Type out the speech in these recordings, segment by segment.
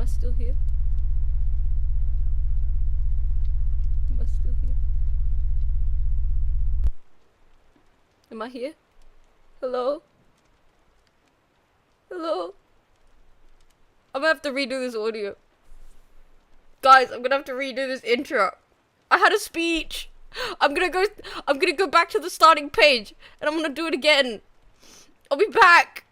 I still here? Am I still here? Am I here? Hello? Hello? I'm gonna have to redo this audio. Guys, I'm gonna have to redo this intro. I had a speech. I'm gonna go back to the starting page and I'm gonna do it again. I'll be back.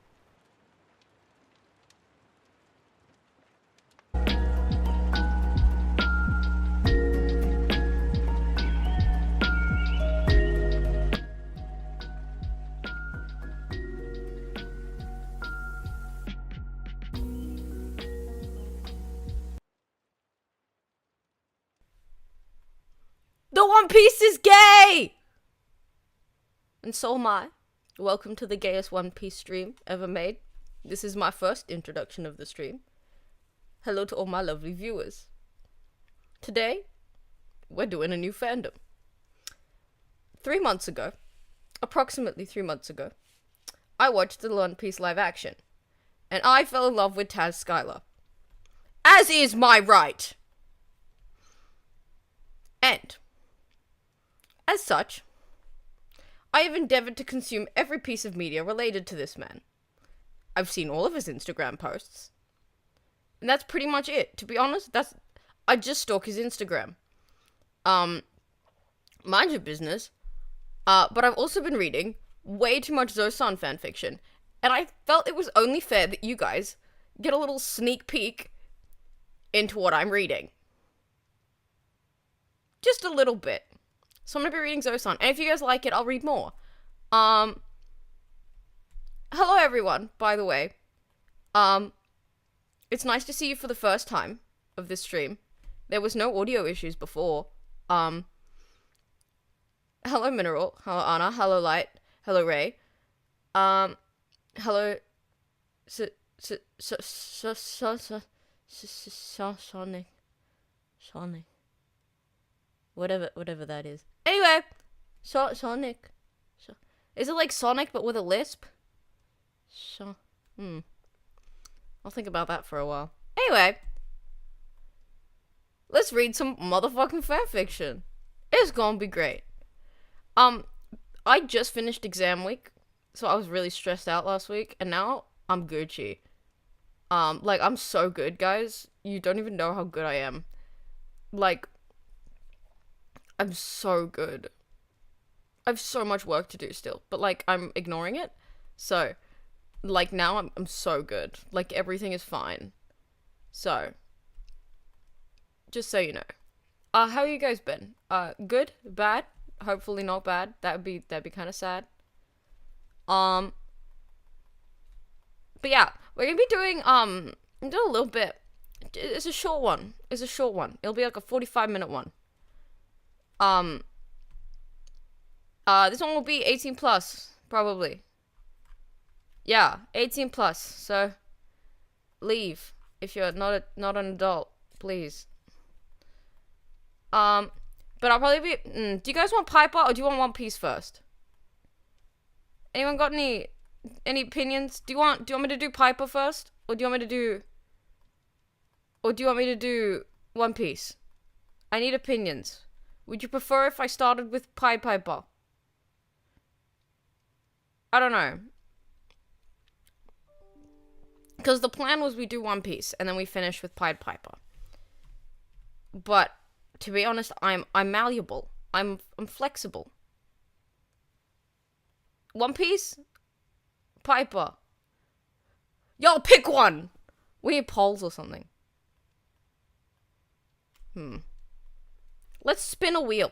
The One Piece is gay! And so am I. Welcome to the gayest One Piece stream ever made. This is my first introduction of the stream. Hello to all my lovely viewers. Today, we're doing a new fandom. 3 months ago, approximately 3 months ago, I watched the One Piece live action, and I fell in love with Taz Skylar. As is my right. And as such, I have endeavored to consume every piece of media related to this man. I've seen all of his Instagram posts. And that's pretty much it. To be honest, I just stalk his Instagram. Mind your business. But I've also been reading way too much Zosan fanfiction. And I felt it was only fair that you guys get a little sneak peek into what I'm reading. Just a little bit. So I'm gonna be reading Zosan, and if you guys like it, I'll read more. Hello everyone, by the way. It's nice to see you for the first time of this stream. There was no audio issues before. Hello Mineral, hello Anna, hello Light, hello Ray. Hello Sonic. Whatever that is. Anyway, Sonic. Is it like Sonic but with a lisp? I'll think about that for a while. Anyway, let's read some motherfucking fanfiction. It's gonna be great. I just finished exam week, so I was really stressed out last week, and now I'm Gucci. Like, I'm so good, guys. You don't even know how good I am. Like, I'm so good. I have so much work to do still, but like I'm ignoring it. So, like now I'm so good. Like everything is fine. So, just so you know. How you guys been? Good? Bad? Hopefully not bad. That'd be kind of sad. But yeah, we're gonna be doing do a little bit. It's a short one. It'll be like a 45-minute one. This one will be 18 plus, probably. Yeah, 18 plus, so leave if you're not an adult, please. But I'll probably be, do you guys want Piper or do you want One Piece first? Anyone got any opinions? Do you want me to do Piper first? Or do you want me to do One Piece? I need opinions. Would you prefer if I started with Pied Piper? I don't know. Because the plan was we do One Piece, and then we finish with Pied Piper. But, to be honest, I'm malleable. I'm flexible. One Piece? Piper. Y'all pick one! We need polls or something. Let's spin a wheel.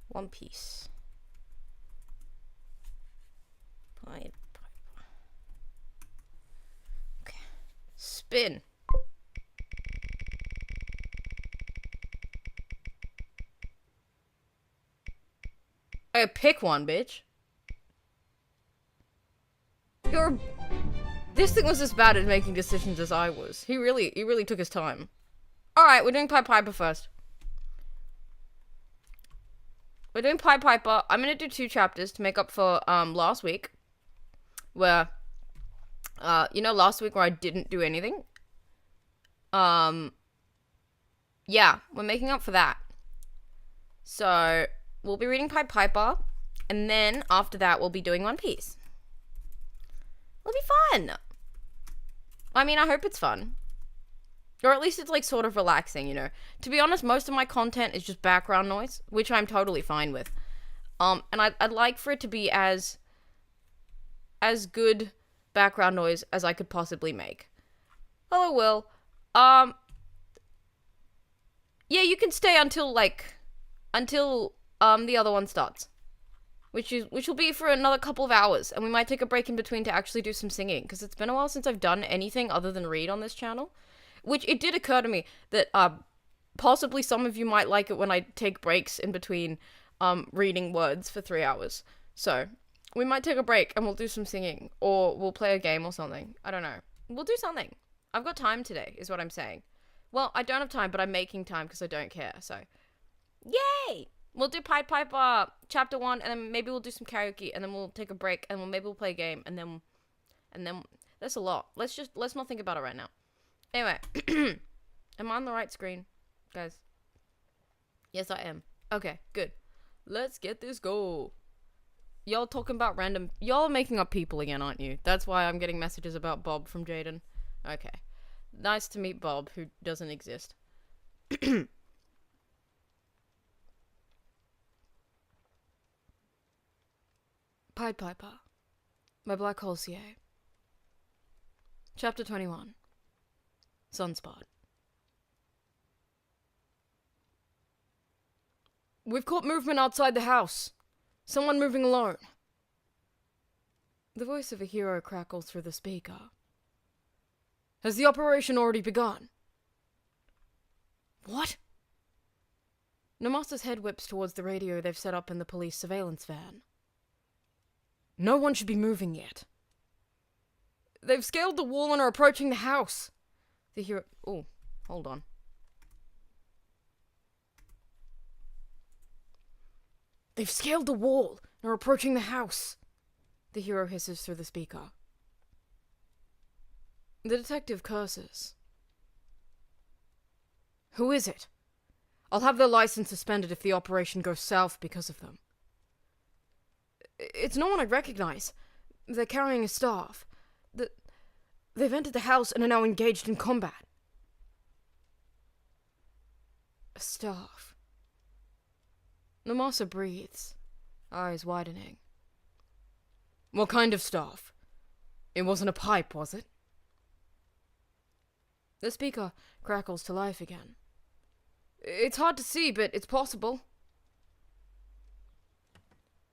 One Piece. Pied Piper. Okay. Spin. Okay, pick one, bitch. This thing was as bad at making decisions as I was. He really took his time. Alright, we're doing Pied Piper first. We're doing Pied Piper. I'm gonna do 2 chapters to make up for last week. Where last week where I didn't do anything. Yeah, we're making up for that. So we'll be reading Pied Piper, and then after that we'll be doing One Piece. It'll be fun. I mean, I hope it's fun. Or at least it's like sort of relaxing, you know. To be honest, most of my content is just background noise, which I'm totally fine with. And I'd like for it to be as good background noise as I could possibly make. Hello, Will. Yeah, you can stay until the other one starts. Which will be for another couple of hours, and we might take a break in between to actually do some singing, because it's been a while since I've done anything other than read on this channel. Which, it did occur to me that, possibly some of you might like it when I take breaks in between, reading words for 3 hours. So, we might take a break and we'll do some singing, or we'll play a game or something. I don't know. We'll do something. I've got time today, is what I'm saying. Well, I don't have time, but I'm making time because I don't care, so. Yay! We'll do Pied Piper chapter 1, and then maybe we'll do some karaoke, and then we'll take a break, and maybe we'll play a game, and then that's a lot. Let's not think about it right now. Anyway, am I on the right screen, guys? Yes, I am. Okay, good. Let's get this go. Y'all talking about random... Y'all are making up people again, aren't you? That's why I'm getting messages about Bob from Jaden. Okay. Nice to meet Bob, who doesn't exist. Pied Piper by Black Hole CA. Chapter 21. Sunspot. We've caught movement outside the house. Someone moving alone. The voice of a hero crackles through the speaker. Has the operation already begun? What? Namasa's head whips towards the radio they've set up in the police surveillance van. No one should be moving yet. They've scaled the wall and are approaching the house. The hero... Oh, hold on. They've scaled the wall and are approaching the house. The hero hisses through the speaker. The detective curses. Who is it? I'll have their license suspended if the operation goes south because of them. It's no one I recognize. They're carrying a staff. They've entered the house and are now engaged in combat. A staff. Namasa breathes, eyes widening. What kind of staff? It wasn't a pipe, was it? The speaker crackles to life again. It's hard to see, but it's possible.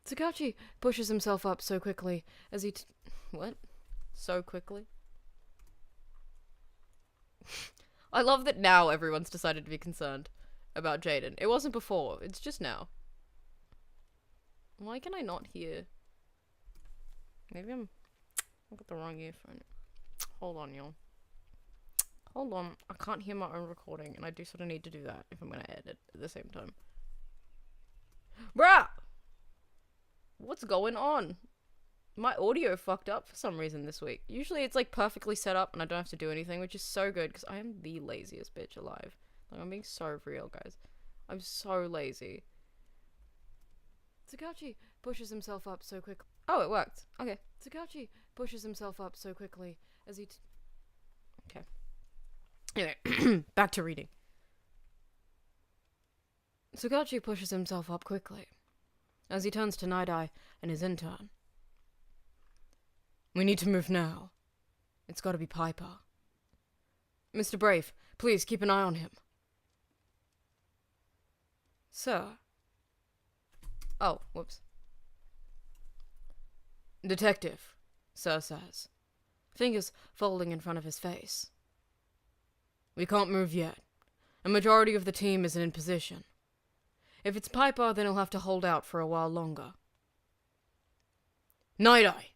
Takachi pushes himself up so quickly as he... What? So quickly? I love that now everyone's decided to be concerned about Jaden. It wasn't before, it's just now. Why can I not hear? Maybe I've got the wrong earphone. Hold on, y'all. Hold on, I can't hear my own recording, and I do sort of need to do that if I'm gonna edit at the same time. Bruh! What's going on? My audio fucked up for some reason this week. Usually it's like perfectly set up and I don't have to do anything, which is so good because I am the laziest bitch alive. Like, I'm being so real, guys. I'm so lazy. Takachi pushes himself up so quickly. Oh, it worked. Okay. Takachi pushes himself up so quickly as he... Okay. Anyway, back to reading. Takachi pushes himself up quickly as he turns to Night-Eye and his intern. We need to move now. It's gotta be Piper. Mr. Brave, please keep an eye on him. Sir. Oh, whoops. Detective, Sir says, fingers folding in front of his face. We can't move yet. A majority of the team isn't in position. If it's Piper, then he'll have to hold out for a while longer. Night-Eye!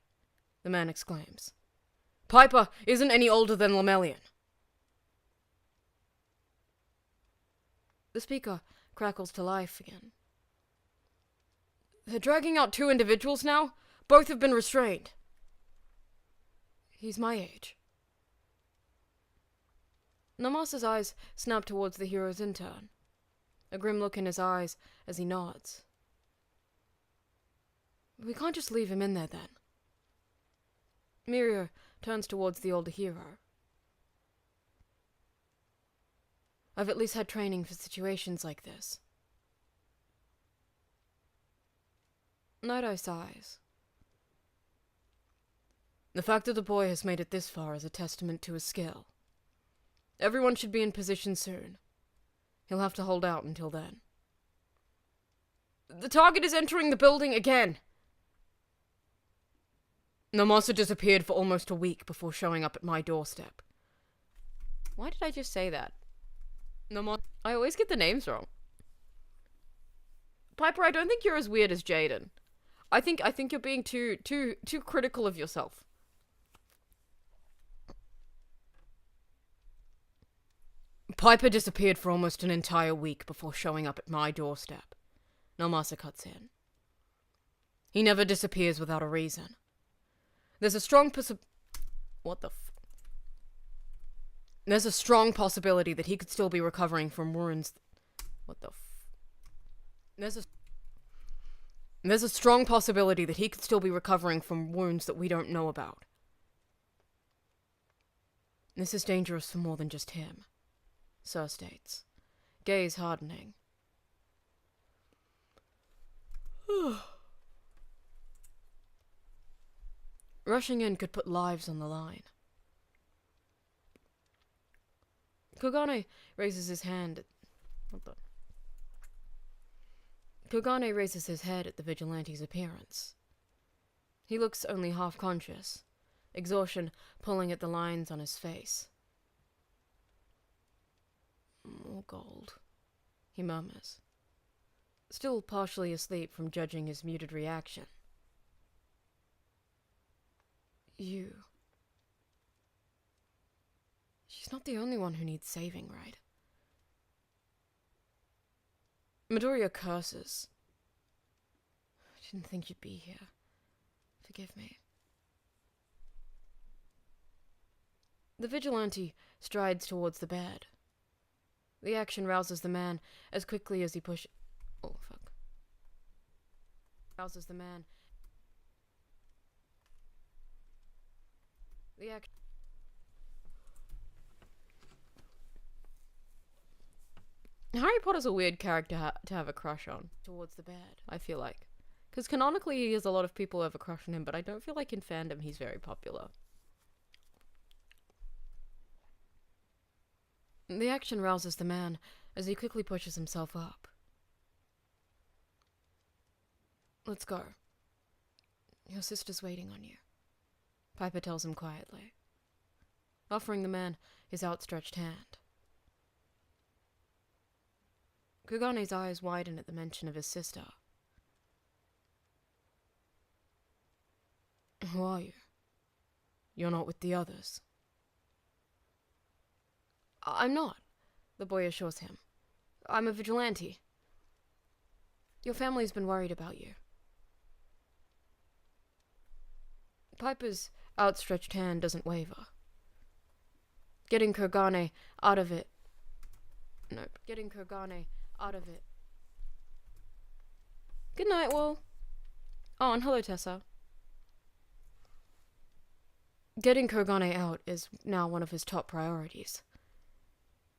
The man exclaims. Piper isn't any older than Lemelian. The speaker crackles to life again. They're dragging out 2 individuals now. Both have been restrained. He's my age. Namasa's eyes snap towards the hero's intern, a grim look in his eyes as he nods. We can't just leave him in there then. Mirio turns towards the older hero. I've at least had training for situations like this. Night Eye sighs. The fact that the boy has made it this far is a testament to his skill. Everyone should be in position soon. He'll have to hold out until then. The target is entering the building again! Namasa disappeared for almost a week before showing up at my doorstep. Why did I just say that? I always get the names wrong. Piper, I don't think you're as weird as Jaden. I think you're being too critical of yourself. Piper disappeared for almost an entire week before showing up at my doorstep. Namasa cuts in. He never disappears without a reason. There's a strong There's a strong possibility that he could still be recovering from wounds. There's a strong possibility that he could still be recovering from wounds that we don't know about. This is dangerous for more than just him, Sir states, gaze hardening. Rushing in could put lives on the line. Kogane raises his hand Kogane raises his head at the vigilante's appearance. He looks only half conscious, exhaustion pulling at the lines on his face. More gold, he murmurs, still partially asleep from judging his muted reaction. You. She's not the only one who needs saving, right? Midoriya curses. I didn't think you'd be here. Forgive me. The vigilante strides towards the bed. The action rouses the man as quickly as he pushes... Oh, fuck. Rouses the man. The action... Harry Potter's a weird character to have a crush on. Towards the bed, I feel like. Because canonically he has a lot of people who have a crush on him, but I don't feel like in fandom he's very popular. The action rouses the man as he quickly pushes himself up. Let's go. Your sister's waiting on you, Piper tells him quietly, offering the man his outstretched hand. Kogane's eyes widen at the mention of his sister. Who are you? You're not with the others. I'm not, the boy assures him. I'm a vigilante. Your family's been worried about you. Piper's outstretched hand doesn't waver. Getting Kogane out of it. Good night, Will. Oh, and hello, Tessa. Getting Kogane out is now one of his top priorities.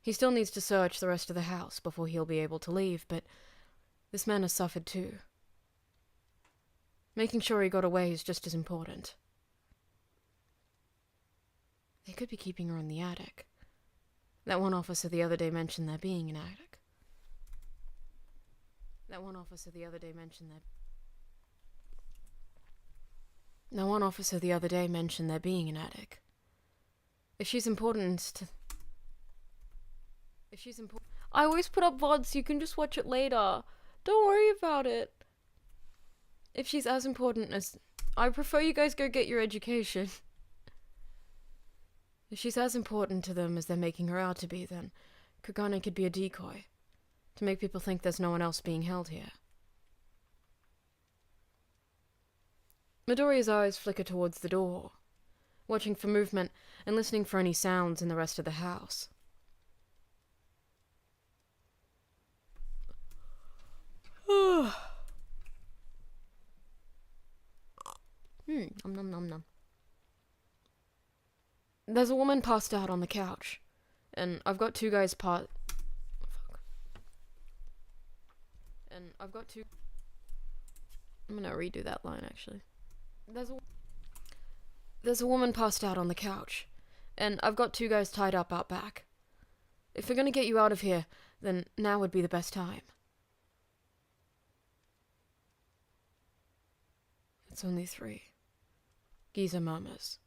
He still needs to search the rest of the house before he'll be able to leave, but this man has suffered too. Making sure he got away is just as important. They could be keeping her in the attic. That one officer the other day mentioned there being an attic. That one officer the other day mentioned there being an attic. If she's important... I always put up VODs so you can just watch it later. Don't worry about it. If she's as important as... I prefer you guys go get your education. If she's as important to them as they're making her out to be, then Kogane could be a decoy. To make people think there's no one else being held here. Midoriya's eyes flicker towards the door, watching for movement and listening for any sounds in the rest of the house. Nom nom nom. There's a woman passed out on the couch, and I've got two guys I'm gonna redo that line, actually. There's a woman passed out on the couch, and I've got two guys tied up out back. If we're gonna get you out of here, then now would be the best time. It's only 3. Giza murmurs.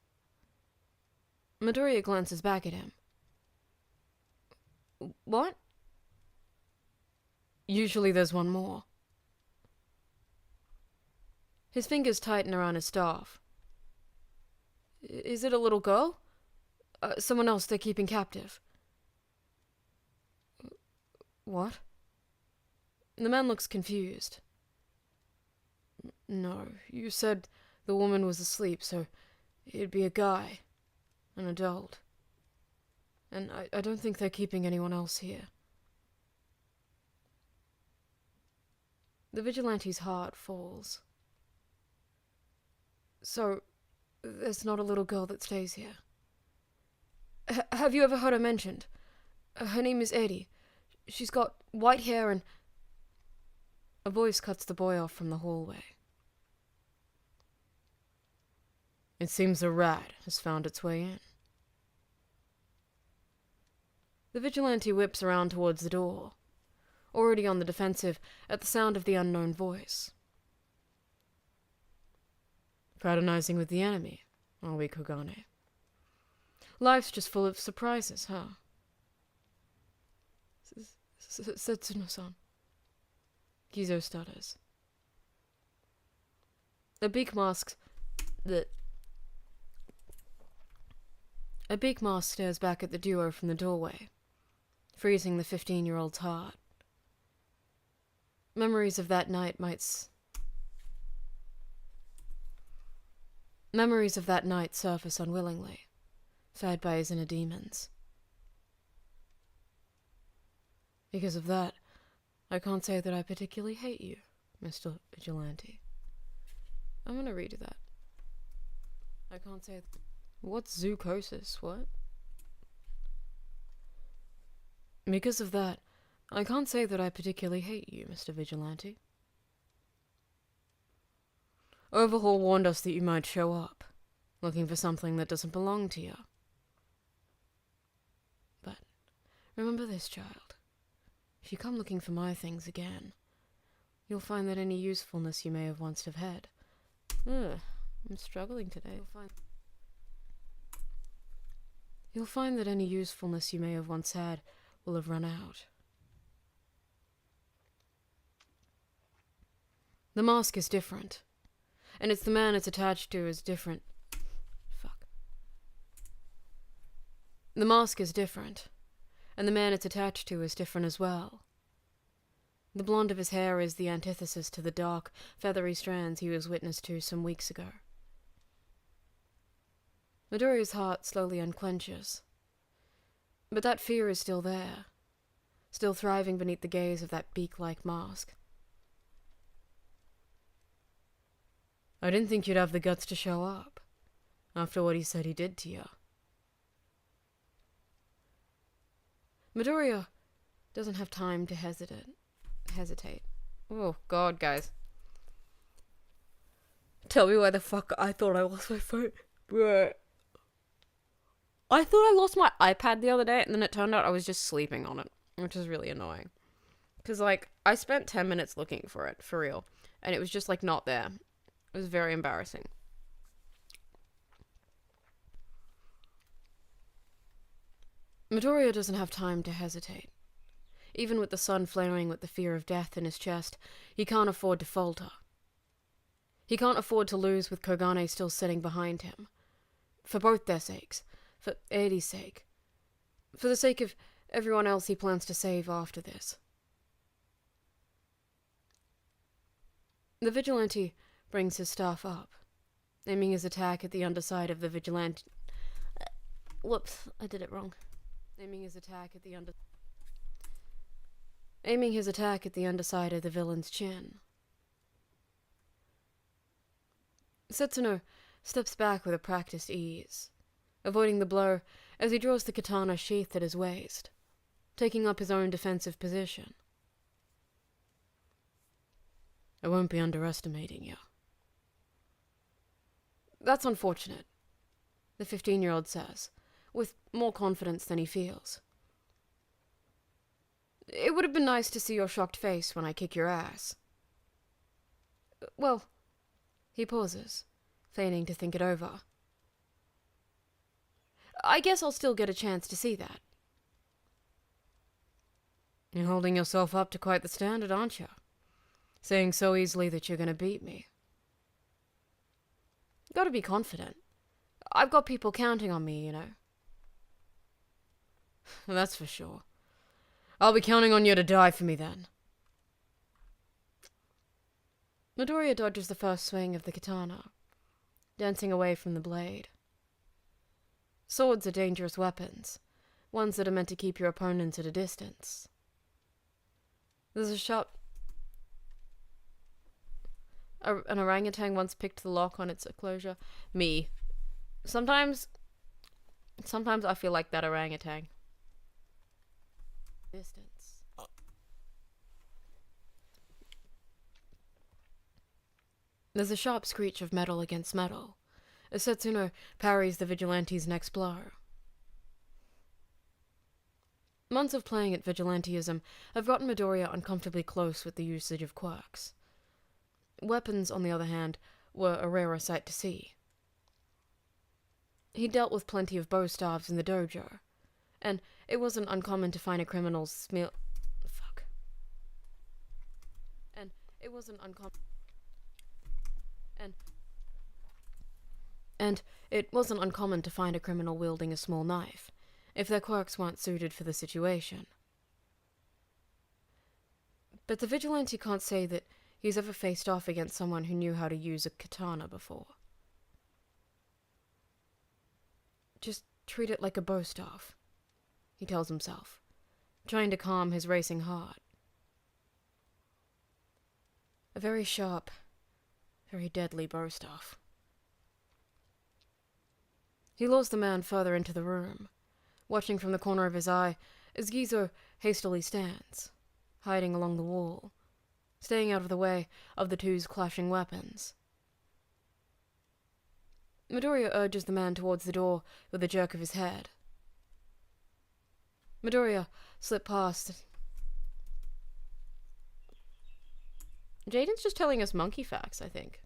Midoriya glances back at him. What? Usually there's one more. His fingers tighten around his staff. Is it a little girl? Someone else they're keeping captive. What? The man looks confused. No, you said the woman was asleep, so it'd be a guy. An adult. And I don't think they're keeping anyone else here. The vigilante's heart falls. So, there's not a little girl that stays here. Have you ever heard her mentioned? Her name is Eddie. She's got white hair and... A voice cuts the boy off from the hallway. It seems a rat has found its way in. The vigilante whips around towards the door, already on the defensive at the sound of the unknown voice. Fraternizing with the enemy, are we, Kogane? Life's just full of surprises, huh? Setsuno-san. Gizo stutters. A beak mask stares back at the duo from the doorway, freezing the 15-year-old's heart. Memories of that night surface unwillingly, fed by his inner demons. Because of that, I can't say that I particularly hate you, Mr. Vigilante. I'm gonna redo that. I can't say... What's zoocosis? What? Because of that, I can't say that I particularly hate you, Mr. Vigilante. Overhaul warned us that you might show up, looking for something that doesn't belong to you. But remember this, child. If you come looking for my things again, you'll find that any usefulness you may have once have had... I'm struggling today. You'll find that any usefulness you may have once had will have run out. The mask is different, and it's the man it's attached to is different. The mask is different, and the man it's attached to is different as well. The blonde of his hair is the antithesis to the dark, feathery strands he was witness to some weeks ago. Midoriya's heart slowly unclenches. But that fear is still there, still thriving beneath the gaze of that beak-like mask. I didn't think you'd have the guts to show up, after what he said he did to you. Midoriya doesn't have time to hesitate. Oh, God, guys. Tell me why the fuck I thought I lost my phone. Bruh. I thought I lost my iPad the other day, and then it turned out I was just sleeping on it, which is really annoying. Because, like, I spent 10 minutes looking for it, for real, and it was just, like, not there. It was very embarrassing. Midoriya doesn't have time to hesitate. Even with the sun flaring with the fear of death in his chest, he can't afford to falter. He can't afford to lose with Kogane still sitting behind him. For both their sakes. For Eddie's sake. For the sake of everyone else he plans to save after this. The vigilante brings his staff up, aiming his attack at the underside of the vigilante. Whoops, I did it wrong. Aiming his attack at the underside of the villain's chin. Setsuno steps back with a practiced ease, avoiding the blow as he draws the katana sheathed at his waist, taking up his own defensive position. I won't be underestimating you. That's unfortunate, the 15-year-old says, with more confidence than he feels. It would have been nice to see your shocked face when I kick your ass. Well, he pauses, feigning to think it over. I guess I'll still get a chance to see that. You're holding yourself up to quite the standard, aren't you? Saying so easily that you're gonna beat me. Gotta be confident. I've got people counting on me, you know. That's for sure. I'll be counting on you to die for me then. Midoriya dodges the first swing of the katana, dancing away from the blade. Swords are dangerous weapons, ones that are meant to keep your opponents at a distance. There's a shot. An orangutan once picked the lock on its enclosure. Me. Sometimes I feel like that orangutan. Distance. There's a sharp screech of metal against metal as Setsuno parries the vigilante's next blow. Months of playing at vigilantism have gotten Midoriya uncomfortably close with the usage of quirks. Weapons, on the other hand, were a rarer sight to see. He dealt with plenty of bow staves in the dojo, and it wasn't uncommon to find a criminal's smeal. Fuck. And it wasn't uncommon. And it wasn't uncommon to find a criminal wielding a small knife, if their quirks weren't suited for the situation. But the vigilante can't say that he's ever faced off against someone who knew how to use a katana before. Just treat it like a bow staff, he tells himself, trying to calm his racing heart. A very sharp, very deadly bow staff. He lures the man further into the room, watching from the corner of his eye as Gizo hastily stands, hiding along the wall, staying out of the way of the two's clashing weapons. Midoriya urges the man towards the door with a jerk of his head. Midoriya slipped past. Jaden's just telling us monkey facts, I think.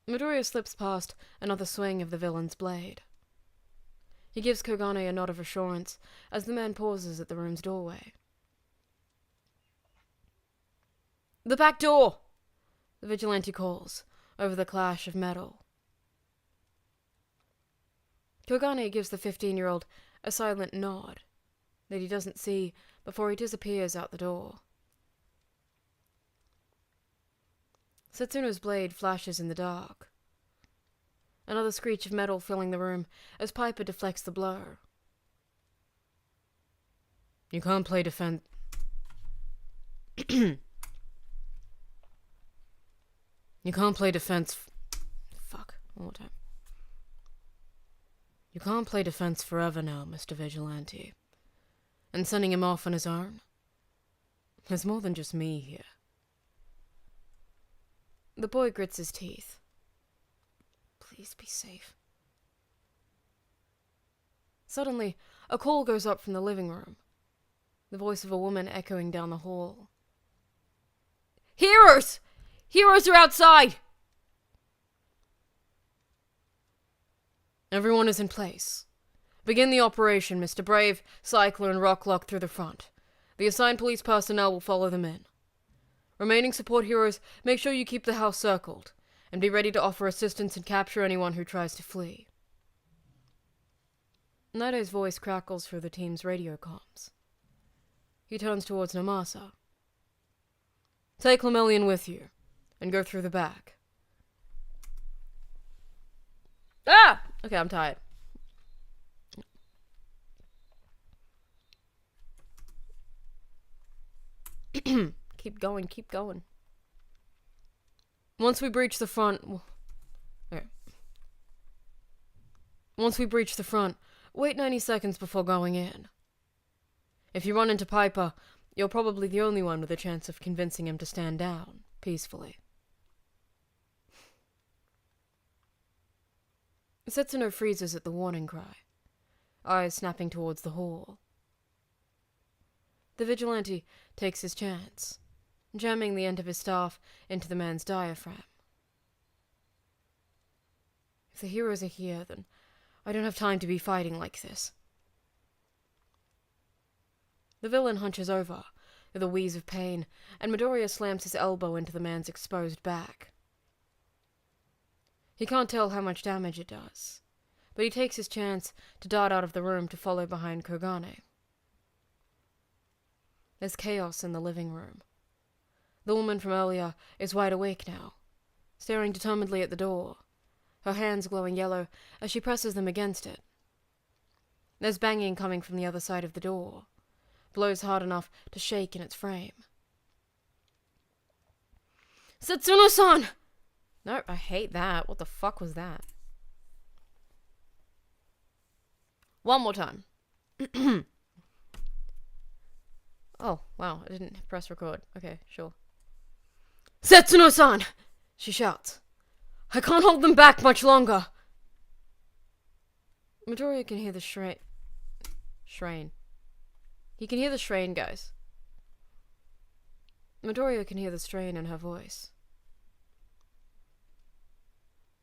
Midoriya slips past another swing of the villain's blade. He gives Kogane a nod of assurance as the man pauses at the room's doorway. The back door! The vigilante calls, over the clash of metal. Kogane gives the 15-year-old a silent nod that he doesn't see before he disappears out the door. Setsuno's blade flashes in the dark. Another screech of metal filling the room as Piper deflects the blow. You can't play defense. You can't play defense. Fuck, one more time. You can't play defense forever now, Mr. Vigilante. And sending him off on his own? There's more than just me here. The boy grits his teeth. Please be safe. Suddenly, a call goes up from the living room, the voice of a woman echoing down the hall. Heroes! Heroes are outside! Everyone is in place. Begin the operation, Mr. Brave, Cycler, and Rocklock through the front. The assigned police personnel will follow them in. Remaining support heroes, make sure you keep the house circled, and be ready to offer assistance and capture anyone who tries to flee. Naido's voice crackles through the team's radio comms. He turns towards Namasa. Take Lemillion with you, and go through the back. Ah! Okay, I'm tired. Keep going, keep going. Once we breach the front... Okay. Once we breach the front, wait 90 seconds before going in. If you run into Piper, you're probably the only one with a chance of convincing him to stand down, peacefully. Setsuno freezes at the warning cry, eyes snapping towards the hall. The vigilante takes his chance, jamming the end of his staff into the man's diaphragm. If the heroes are here, then I don't have time to be fighting like this. The villain hunches over, with a wheeze of pain, and Midoriya slams his elbow into the man's exposed back. He can't tell how much damage it does, but he takes his chance to dart out of the room to follow behind Kogane. There's chaos in the living room. The woman from earlier is wide awake now, staring determinedly at the door, her hands glowing yellow as she presses them against it. There's banging coming from the other side of the door, blows hard enough to shake in its frame. Setsuno-san! No, I hate that. What the fuck was that? One more time. Oh, wow, I didn't press record. Okay, sure. Setsuno-san! She shouts. I can't hold them back much longer! Midoriya can hear the Shrane. He can hear the strain, guys. Midoriya can hear the strain in her voice.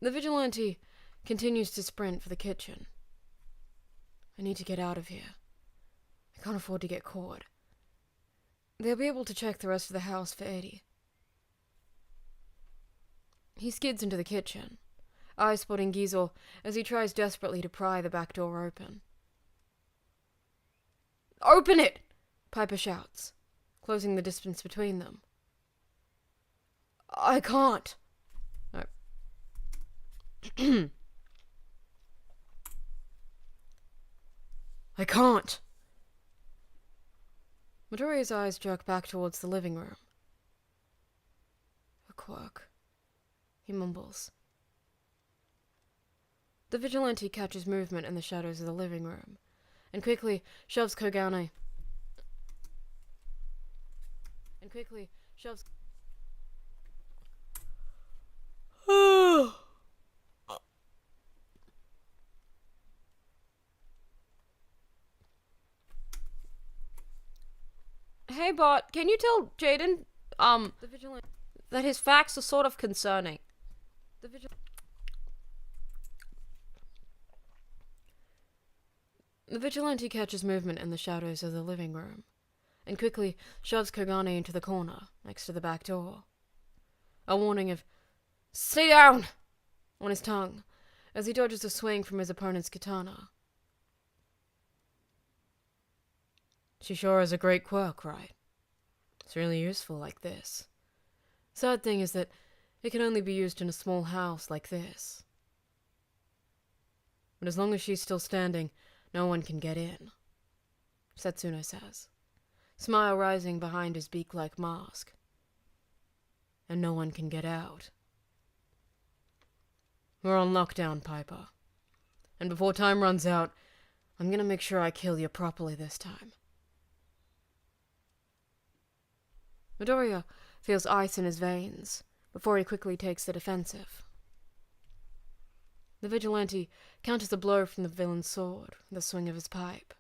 The vigilante continues to sprint for the kitchen. I need to get out of here. I can't afford to get caught. They'll be able to check the rest of the house for Eddie. He skids into the kitchen, eyes spotting Gizel as he tries desperately to pry the back door open. Open it! Piper shouts, closing the distance between them. I can't. No. I can't. Midoriya's eyes jerk back towards the living room. A quirk, he mumbles. The vigilante catches movement in the shadows of the living room, and quickly shoves Kogane. Hey, bot, can you tell Jaden, that his facts are sort of concerning? The vigilante catches movement in the shadows of the living room, and quickly shoves Kogane into the corner, next to the back door. A warning of, "Stay down!" on his tongue, as he dodges a swing from his opponent's katana. She sure is a great quirk, right? It's really useful like this. Sad thing is that it can only be used in a small house like this. But as long as she's still standing, no one can get in, Setsuno says, smile rising behind his beak-like mask. And no one can get out. We're on lockdown, Piper. And before time runs out, I'm gonna make sure I kill you properly this time. Midoriya feels ice in his veins before he quickly takes the defensive. The vigilante counters a blow from the villain's sword with a swing of his pipe.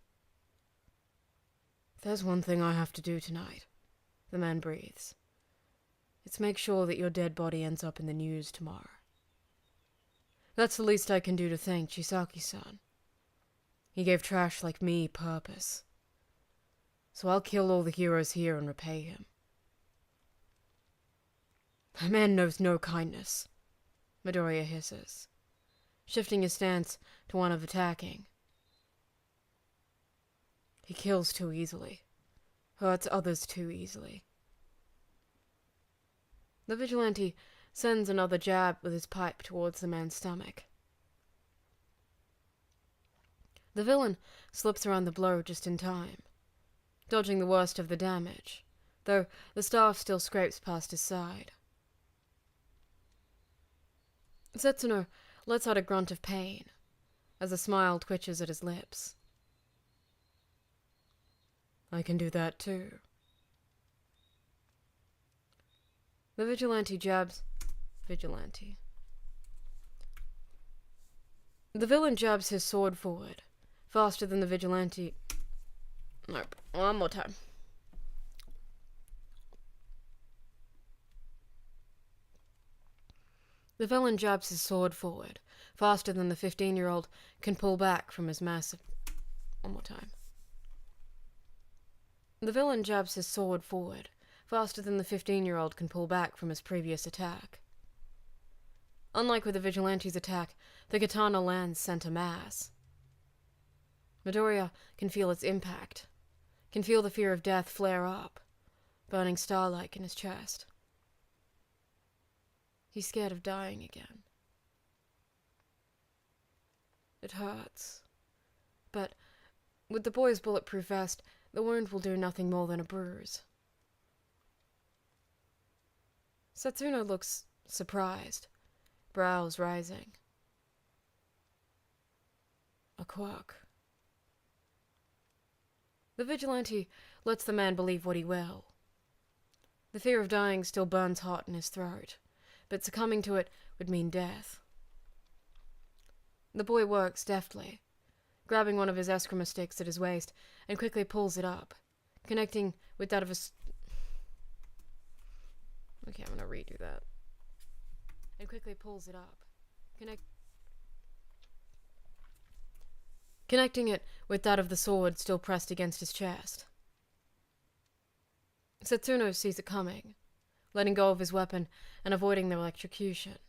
If there's one thing I have to do tonight, the man breathes, it's make sure that your dead body ends up in the news tomorrow. That's the least I can do to thank Chisaki-san. He gave trash like me purpose. So I'll kill all the heroes here and repay him. A man knows no kindness, Midoriya hisses, shifting his stance to one of attacking. He kills too easily, hurts others too easily. The vigilante sends another jab with his pipe towards the man's stomach. The villain slips around the blow just in time, dodging the worst of the damage, though the staff still scrapes past his side. Setsuno lets out a grunt of pain as a smile twitches at his lips. I can do that too. The vigilante jabs... Vigilante. The villain jabs his sword forward, faster than the vigilante... Nope, one more time. The villain jabs his sword forward, faster than the 15-year-old can pull back from his massive... One more time. The villain jabs his sword forward, faster than the 15-year-old can pull back from his previous attack. Unlike with the vigilante's attack, the katana lands center mass. Midoriya can feel its impact, can feel the fear of death flare up, burning star-like in his chest. He's scared of dying again. It hurts. But with the boy's bulletproof vest, the wound will do nothing more than a bruise. Setsuno looks surprised, brows rising. A quirk. The vigilante lets the man believe what he will. The fear of dying still burns hot in his throat, but succumbing to it would mean death. The boy works deftly, grabbing one of his eskrima sticks at his waist and quickly pulls it up, connecting with that of a... Okay, I'm gonna redo that. And quickly pulls it up, connecting it with that of the sword still pressed against his chest. Setsuno sees it coming, letting go of his weapon and avoiding the electrocution. It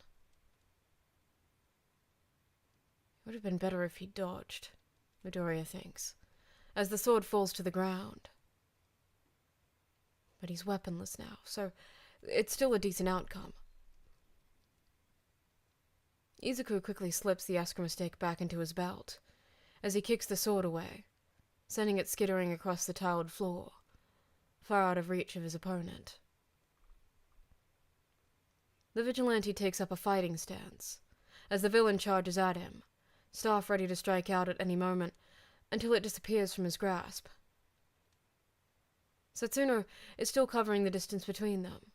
would have been better if he dodged, Midoriya thinks, as the sword falls to the ground. But he's weaponless now, so it's still a decent outcome. Izuku quickly slips the eskrima stick back into his belt as he kicks the sword away, sending it skittering across the tiled floor, far out of reach of his opponent. The vigilante takes up a fighting stance as the villain charges at him, staff ready to strike out at any moment until it disappears from his grasp. Setsuno is still covering the distance between them,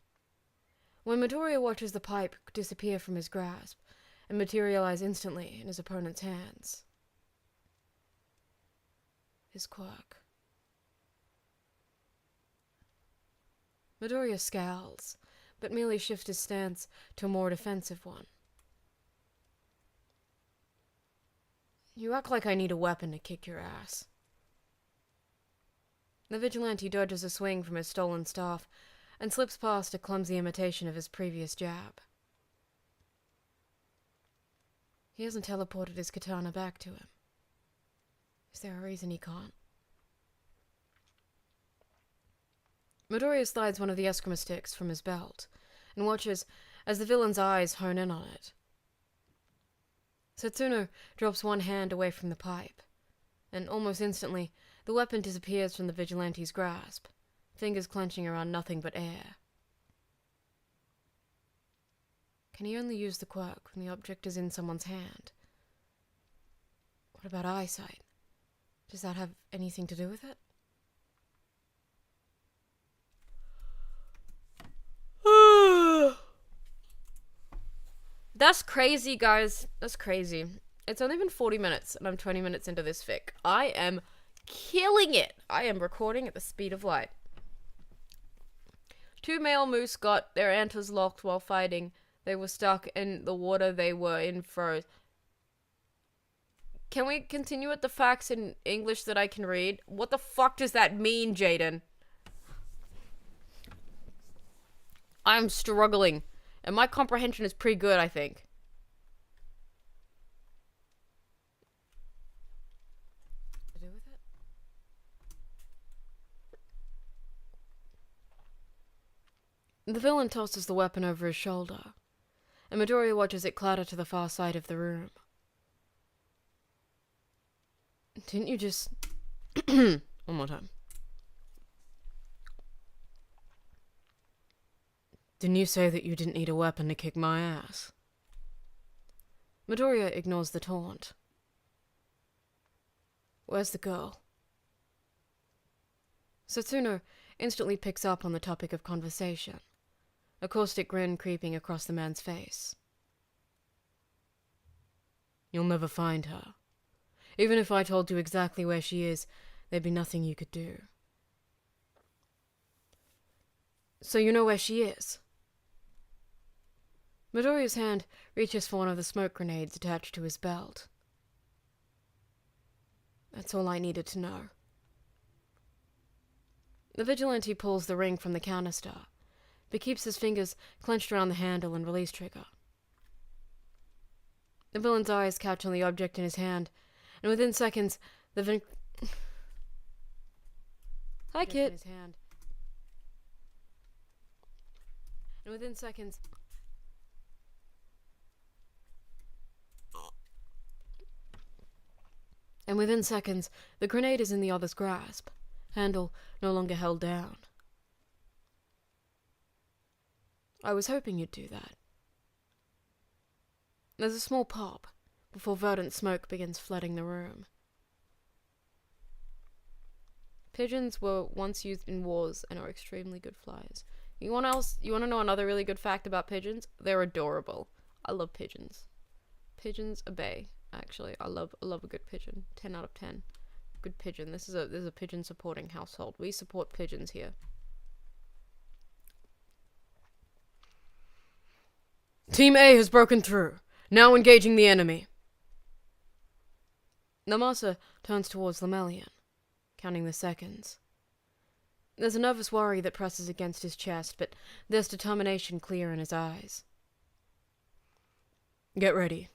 when Midoriya watches the pipe disappear from his grasp and materialize instantly in his opponent's hands. His quirk. Midoriya scowls, but merely shifts his stance to a more defensive one. You act like I need a weapon to kick your ass. The vigilante dodges a swing from his stolen staff and slips past a clumsy imitation of his previous jab. He hasn't teleported his katana back to him. Is there a reason he can't? Midoriya slides one of the eskrima sticks from his belt and watches as the villain's eyes hone in on it. Setsuno drops one hand away from the pipe, and almost instantly, the weapon disappears from the vigilante's grasp, fingers clenching around nothing but air. Can he only use the quirk when the object is in someone's hand? What about eyesight? Does that have anything to do with it? That's crazy, guys. That's crazy. It's only been 40 minutes, and I'm 20 minutes into this fic. I am killing it. I am recording at the speed of light. 2 male moose got their antlers locked while fighting. They were stuck in the water they were in froze. Can we continue with the facts in English that I can read? What the fuck does that mean, Jaden? I'm struggling. And my comprehension is pretty good, I think. To do with it? The villain tosses the weapon over his shoulder, and Midoriya watches it clatter to the far side of the room. Didn't you just... One more time. Didn't you say that you didn't need a weapon to kick my ass? Midoriya ignores the taunt. Where's the girl? Satsuno instantly picks up on the topic of conversation, a caustic grin creeping across the man's face. You'll never find her. Even if I told you exactly where she is, there'd be nothing you could do. So you know where she is? Midoriya's hand reaches for one of the smoke grenades attached to his belt. That's all I needed to know. The vigilante pulls the ring from the canister, but keeps his fingers clenched around the handle and release trigger. The villain's eyes catch on the object in his hand, and within seconds, Hi, kid. And within seconds... the grenade is in the other's grasp, handle no longer held down. I was hoping you'd do that. There's a small pop, before verdant smoke begins flooding the room. Pigeons were once used in wars and are extremely good flyers. You want to know another really good fact about pigeons? They're adorable. I love pigeons. Pigeons obey. Actually, I love a good pigeon. 10 out of 10. Good pigeon. This is a pigeon supporting household. We support pigeons here. Team A has broken through. Now engaging the enemy. Namasa turns towards Lemelian, counting the seconds. There's a nervous worry that presses against his chest, but there's determination clear in his eyes. Get ready.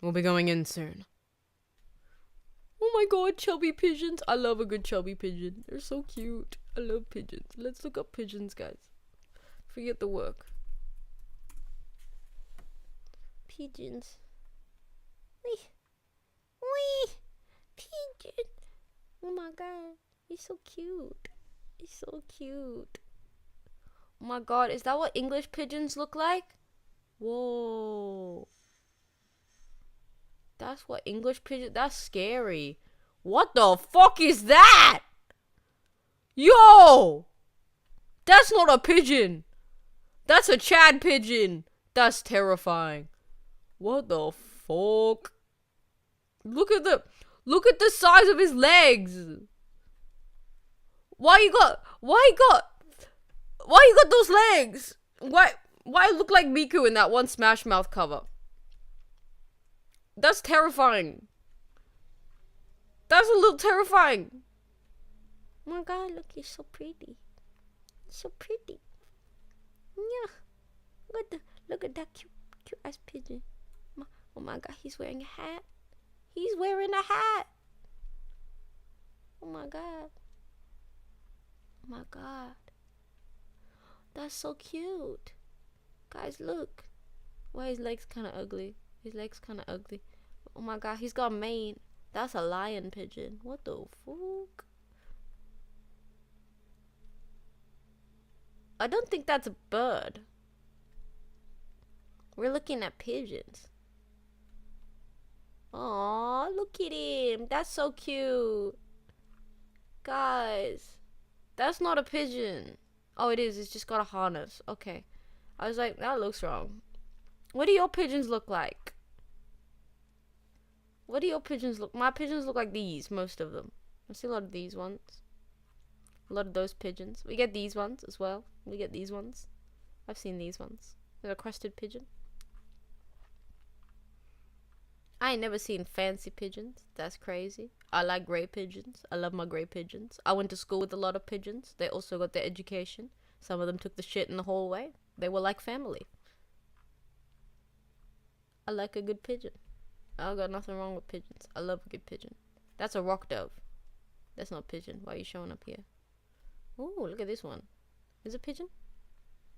We'll be going in soon. Oh my god, chubby pigeons. I love a good chubby pigeon. They're so cute. I love pigeons. Let's look up pigeons, guys. Forget the work. Pigeons. Wee. Wee. Pigeon. Oh my god. He's so cute. He's so cute. Oh my god, is that what English pigeons look like? Whoa. That's what English pigeon... That's scary. What the fuck is that? Yo! That's not a pigeon. That's a Chad pigeon. That's terrifying. What the fuck? Look at the size of his legs. Why you got those legs? Why look like Miku in that one Smash Mouth cover? That's terrifying. That's a little terrifying. Oh my god, look, he's so pretty. He's so pretty. Yeah. Look at that cute ass pigeon. Oh my god, he's wearing a hat. He's wearing a hat. Oh my god. Oh my god. That's so cute. Guys, look. Why his legs kind of ugly? His legs kind of ugly. Oh my god, he's got a mane. That's a lion pigeon. What the fuck? I don't think that's a bird. We're looking at pigeons. Aw, look at him. That's so cute. Guys, that's not a pigeon. Oh, it is. It's just got a harness. Okay. I was like, that looks wrong. What do your pigeons look like? What do your pigeons look? My pigeons look like these, most of them. I see a lot of these ones. A lot of those pigeons. We get these ones as well. We get these ones. I've seen these ones. There's a crested pigeon. I ain't never seen fancy pigeons. That's crazy. I like gray pigeons. I love my gray pigeons. I went to school with a lot of pigeons. They also got their education. Some of them took the shit in the hallway. They were like family. I like a good pigeon. I got nothing wrong with pigeons. I love a good pigeon. That's a rock dove. That's not a pigeon. Why are you showing up here? Oh, look at this one. Is it a pigeon?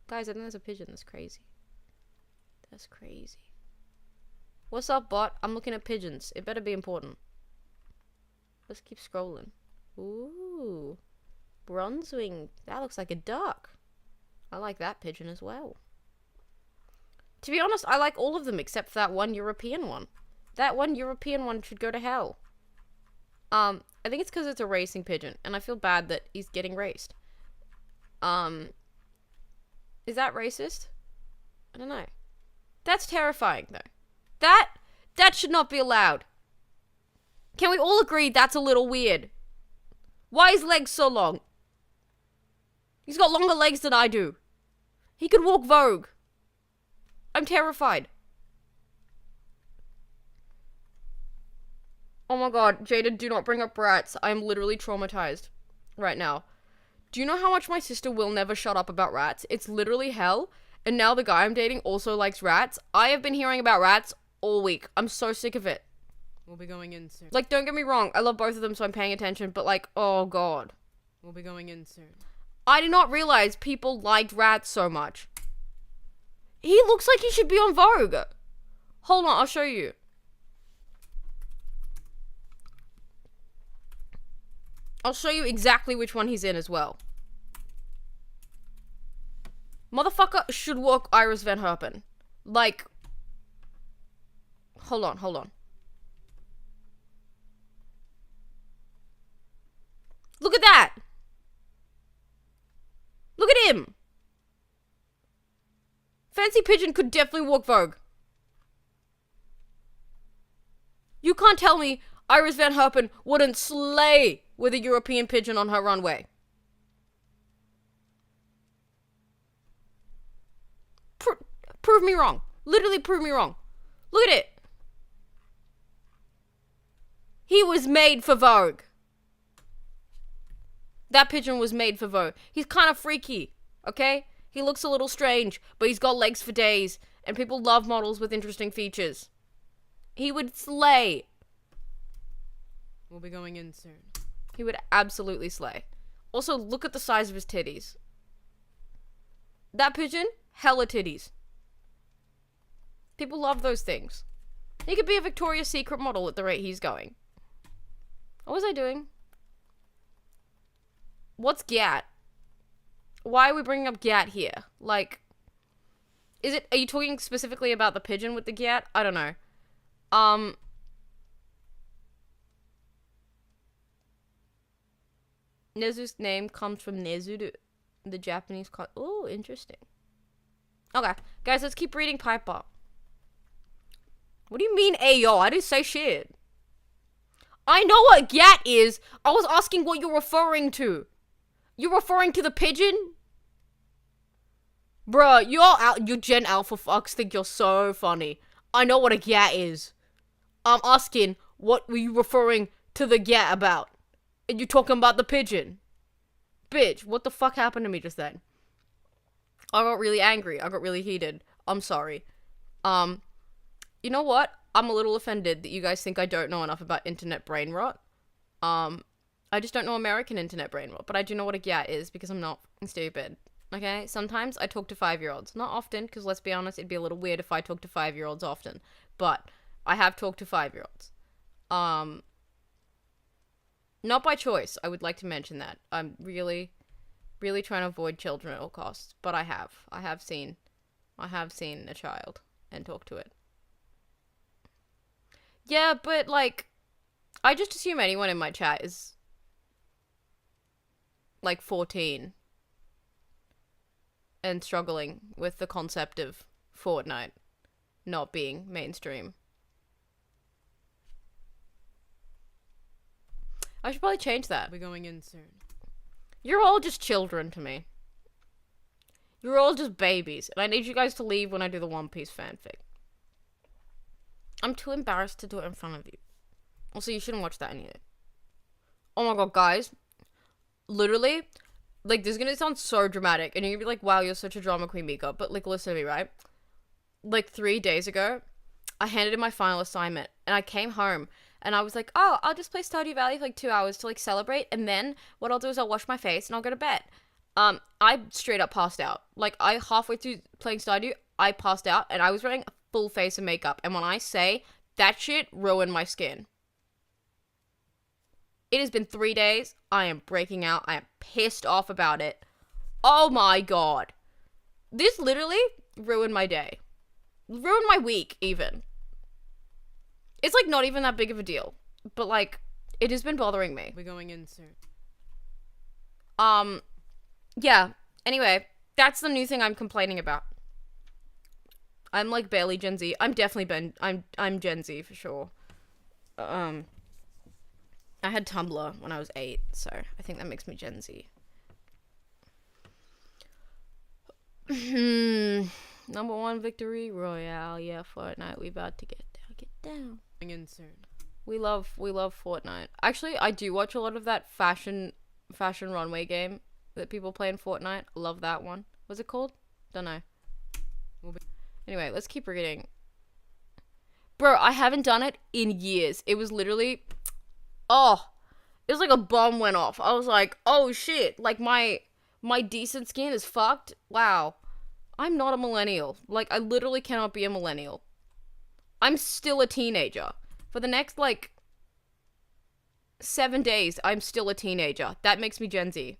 Guys, I think there's a pigeon. That's crazy. That's crazy. What's up, bot? I'm looking at pigeons. It better be important. Let's keep scrolling. Ooh. Bronzewing. That looks like a duck. I like that pigeon as well. To be honest, I like all of them except for that one European one. That one European one should go to hell. I think it's because it's a racing pigeon, and I feel bad that he's getting raced. Is that racist? I don't know. That's terrifying, though. That should not be allowed. Can we all agree that's a little weird? Why is his legs so long? He's got longer legs than I do. He could walk Vogue. I'm terrified. Oh my god, Jada, do not bring up rats. I'm literally traumatized right now. Do you know how much my sister will never shut up about rats? It's literally hell. And now the guy I'm dating also likes rats. I have been hearing about rats all week. I'm so sick of it. We'll be going in soon. Like, don't get me wrong. I love both of them, so I'm paying attention. But like, oh god. We'll be going in soon. I did not realize people liked rats so much. He looks like he should be on Vogue. Hold on, I'll show you. I'll show you exactly which one he's in as well. Motherfucker should walk Iris Van Herpen. Like, hold on. Look at that! Look at him! Fancy Pigeon could definitely walk Vogue. You can't tell me Iris Van Herpen wouldn't slay with a European pigeon on her runway. Prove me wrong. Literally prove me wrong. Look at it. He was made for Vogue. That pigeon was made for Vogue. He's kind of freaky, okay? He looks a little strange, but he's got legs for days, and people love models with interesting features. He would slay. We'll be going in soon. He would absolutely slay. Also, look at the size of his titties. That pigeon, hella titties. People love those things. He could be a Victoria's Secret model at the rate he's going. What was I doing? What's Gat? Why are we bringing up Gat here? Like, are you talking specifically about the pigeon with the Gat? I don't know. Nezu's name comes from Nezu, the Japanese oh, interesting. Okay, guys, let's keep reading Piper. What do you mean, ayo? I didn't say shit. I know what Gat is. I was asking what you're referring to. You're referring to the pigeon? Bruh, you Gen Alpha fucks think you're so funny. I know what a Gat is. I'm asking, what were you referring to the Gat about? And you talking about the pigeon? Bitch, what the fuck happened to me just then? I got really angry. I got really heated. I'm sorry. You know what? I'm a little offended that you guys think I don't know enough about internet brain rot. I just don't know American internet brain rot, but I do know what a Gat is because I'm not stupid. Okay? Sometimes I talk to 5-year-olds. Not often, because let's be honest, it'd be a little weird if I talked to 5-year-olds often. But I have talked to 5-year-olds. Not by choice, I would like to mention that. I'm really, really trying to avoid children at all costs. But I have. I have seen a child and talked to it. Yeah, but like, I just assume anyone in my chat is like 14 and struggling with the concept of Fortnite not being mainstream. I should probably change that. We're going in soon. You're all just children to me. You're all just babies, and I need you guys to leave when I do the One Piece fanfic. I'm too embarrassed to do it in front of you. Also, you shouldn't watch that anyway. Oh my god, guys. Literally, like, this is gonna sound so dramatic, and you're gonna be like, wow, you're such a drama queen, Mika. But, like, listen to me, right? Like, 3 days ago, I handed in my final assignment, and I came home, and I was like, oh, I'll just play Stardew Valley for, like, 2 hours to, like, celebrate, and then what I'll do is I'll wash my face, and I'll go to bed. I straight up passed out. Like, I halfway through playing Stardew, I passed out, and I was wearing a full face of makeup. And when I say that shit ruined my skin. It has been 3 days. I am breaking out. I am pissed off about it. Oh my god. This literally ruined my day. Ruined my week, even. It's, like, not even that big of a deal. But, like, it has been bothering me. We're going in soon. Yeah. Anyway, that's the new thing I'm complaining about. I'm, like, barely Gen Z. I'm definitely I'm Gen Z, for sure. I had Tumblr when I was 8, so I think that makes me Gen Z. Number 1 victory royale. Yeah, Fortnite. We about to get down. Get down. Going in soon. We love Fortnite. Actually, I do watch a lot of that fashion runway game that people play in Fortnite. Love that one. What's it called? Don't know. Anyway, let's keep reading. Bro, I haven't done it in years. It was literally... Oh, it was like a bomb went off. I was like, oh shit, like my decent skin is fucked. Wow. I'm not a millennial. Like, I literally cannot be a millennial. I'm still a teenager. For the next, like, 7 days, I'm still a teenager. That makes me Gen Z.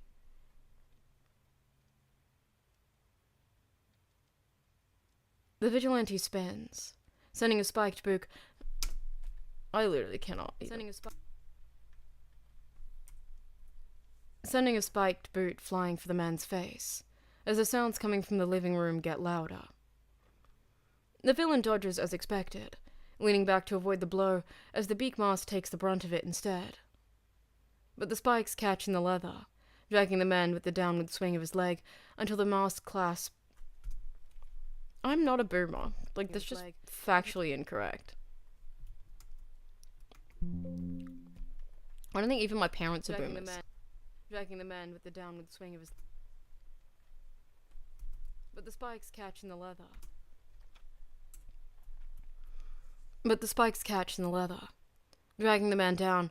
The vigilante spins, sending a spiked book. I literally cannot. Sending a spiked boot flying for the man's face, as the sounds coming from the living room get louder. The villain dodges as expected, leaning back to avoid the blow as the beak mask takes the brunt of it instead. But the spikes catch in the leather, dragging the man with the downward swing of his leg until the mask clasp. I'm not a boomer. Like, that's just factually incorrect. I don't think even my parents are boomers. Dragging the man with the downward swing of his... But the spikes catch in the leather. Dragging the man down.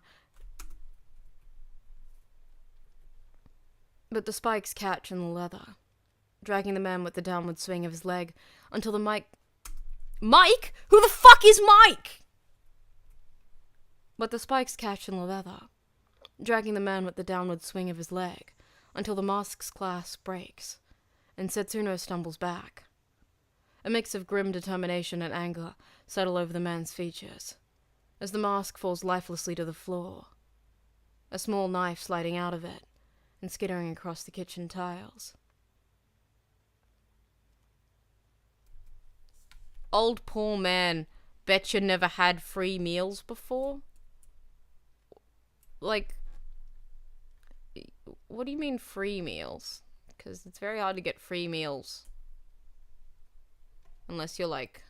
But the spikes catch in the leather, dragging the man with the downward swing of his leg until the Mike? Who the fuck is Mike? But the spikes catch in the leather, dragging the man with the downward swing of his leg until the mask's clasp breaks, and Setsuno stumbles back. A mix of grim determination and anger settle over the man's features, as the mask falls lifelessly to the floor, a small knife sliding out of it and skittering across the kitchen tiles. Old poor man, betcha never had free meals before? Like, what do you mean free meals? Because it's very hard to get free meals. Unless you're like...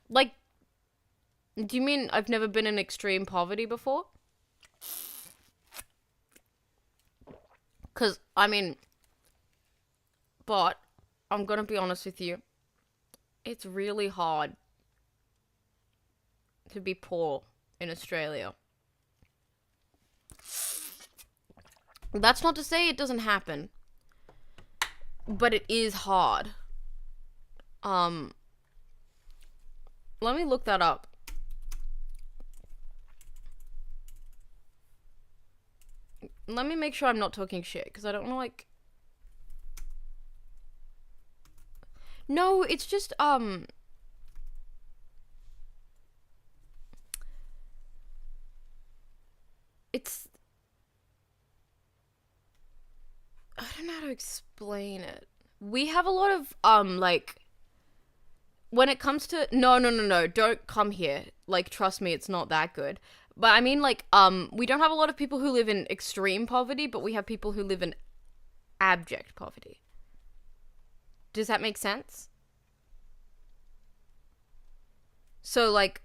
Like, do you mean I've never been in extreme poverty before? Because, I mean... But, I'm gonna be honest with you. It's really hard to be poor in Australia. That's not to say it doesn't happen. But it is hard. Let me look that up. Let me make sure I'm not talking shit, because I don't want to, like... No, it's just, It's... I don't know how to explain it. We have a lot of, like... When it comes to... No, don't come here. Like, trust me, it's not that good. But I mean, like, we don't have a lot of people who live in extreme poverty, but we have people who live in abject poverty. Does that make sense? So, like,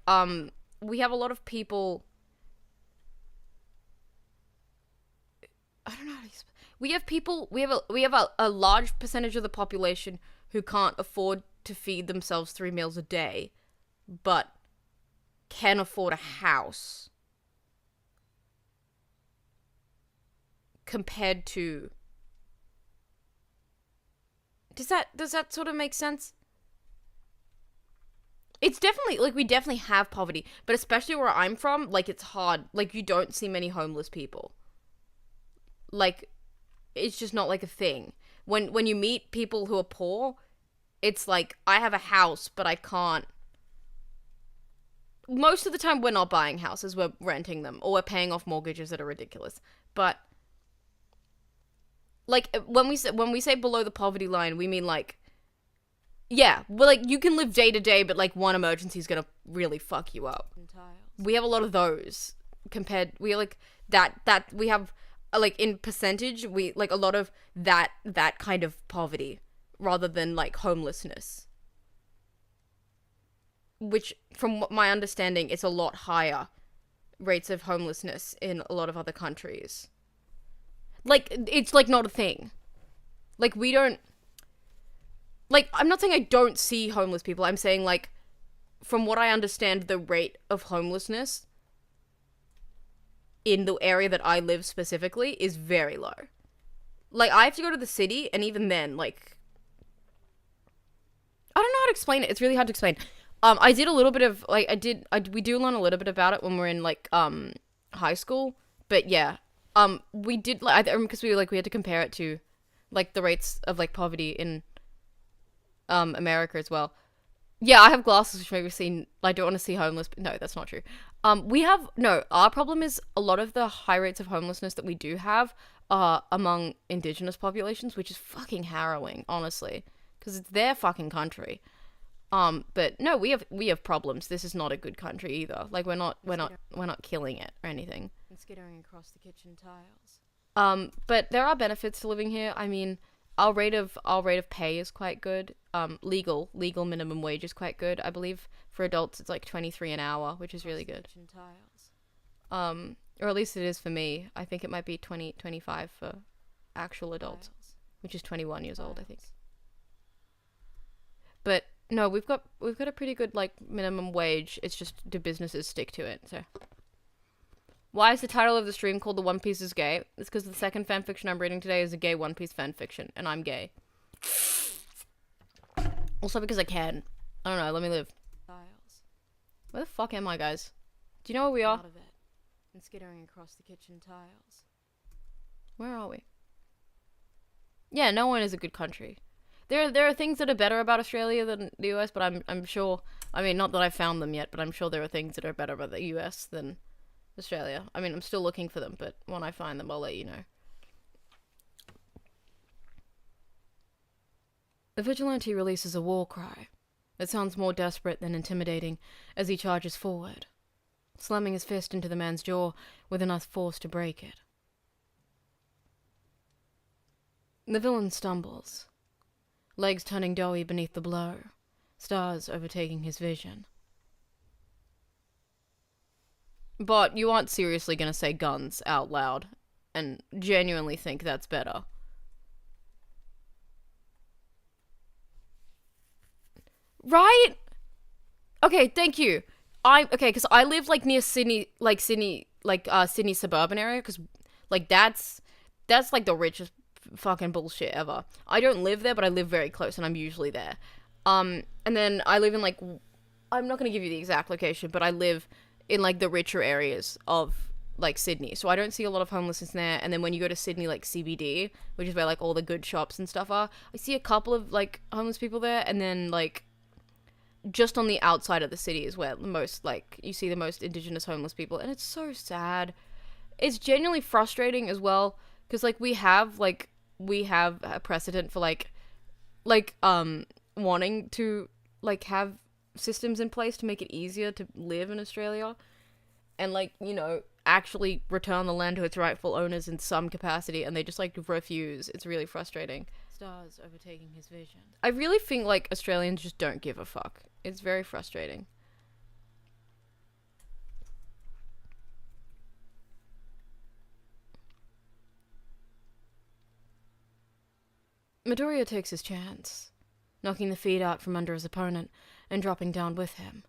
we have a lot of people... I don't know how to explain. We have a large percentage of the population who can't afford to feed themselves 3 meals a day, but can afford a house. compared to... Does that sort of make sense? It's definitely, like, we definitely have poverty, but especially where I'm from, like, it's hard. Like, you don't see many homeless people. Like, it's just not, like, a thing. When you meet people who are poor, it's like, I have a house, but I can't. Most of the time, we're not buying houses, we're renting them, or we're paying off mortgages that are ridiculous. But, like, when we say below the poverty line, we mean, like, yeah, well, like, you can live day to day, but, like, one emergency is gonna really fuck you up. We have a lot of those we like, that we have, like, in percentage, we, like, a lot of that kind of poverty, rather than, like, homelessness. Which, from my understanding, it's a lot higher rates of homelessness in a lot of other countries. Like, it's, like, not a thing. Like, we don't... Like, I'm not saying I don't see homeless people. I'm saying, like, from what I understand, the rate of homelessness in the area that I live specifically is very low. Like, I have to go to the city, and even then, like... I don't know how to explain it. It's really hard to explain. I did a little bit of, like, we do learn a little bit about it when we're in, like, high school. But, yeah. We did, like, because we had to compare it to, like, the rates of, like, poverty in... America as well. Yeah, I have glasses which make me see... I don't want to see homeless... No, that's not true. Our problem is a lot of the high rates of homelessness that we do have are among indigenous populations, which is fucking harrowing, honestly. Because it's their fucking country. But no, we have problems. This is not a good country either. Like, we're not killing it or anything. And skittering across the kitchen tiles. But there are benefits to living here. I mean... Our rate of pay is quite good. Legal minimum wage is quite good. I believe for adults it's like $23 an hour, which is really good. Or at least it is for me. I think it might be 25 for actual adults, which is 21 years old, I think. But no, we've got a pretty good, like, minimum wage. It's just, do businesses stick to it? So. Why is the title of the stream called The One Piece is Gay? It's because the second fanfiction I'm reading today is a gay One Piece fanfiction, and I'm gay. Also because I can. I don't know, let me live. Where the fuck am I, guys? Do you know where we are? Out of it. And skittering across the kitchen tiles. Where are we? Yeah, no one is a good country. There are things that are better about Australia than the US, but I'm sure... I mean, not that I've found them yet, but I'm sure there are things that are better about the US than... Australia. I mean, I'm still looking for them, but when I find them, I'll let you know. The vigilante releases a war cry. It sounds more desperate than intimidating as he charges forward, slamming his fist into the man's jaw with enough force to break it. The villain stumbles, legs turning doughy beneath the blow, stars overtaking his vision. But you aren't seriously gonna say guns out loud and genuinely think that's better. Right? Okay, thank you. Because I live, like, near Sydney, Sydney suburban area, because, like, that's, like, the richest fucking bullshit ever. I don't live there, but I live very close, and I'm usually there. And then I live in, like, I'm not gonna give you the exact location, but I live in, like, the richer areas of, like, Sydney. So I don't see a lot of homelessness there. And then when you go to Sydney, like, CBD, which is where, like, all the good shops and stuff are, I see a couple of, like, homeless people there. And then, like, just on the outside of the city is where the most, like, you see the most indigenous homeless people. And it's so sad. It's genuinely frustrating as well. Because, like, we have a precedent for, like, wanting to, like, have systems in place to make it easier to live in Australia and, like, you know, actually return the land to its rightful owners in some capacity, and they just, like, refuse. It's really frustrating. Stars overtaking his vision. I really think, like, Australians just don't give a fuck. It's very frustrating. Midoriya takes his chance, knocking the feet out from under his opponent and dropping down with him.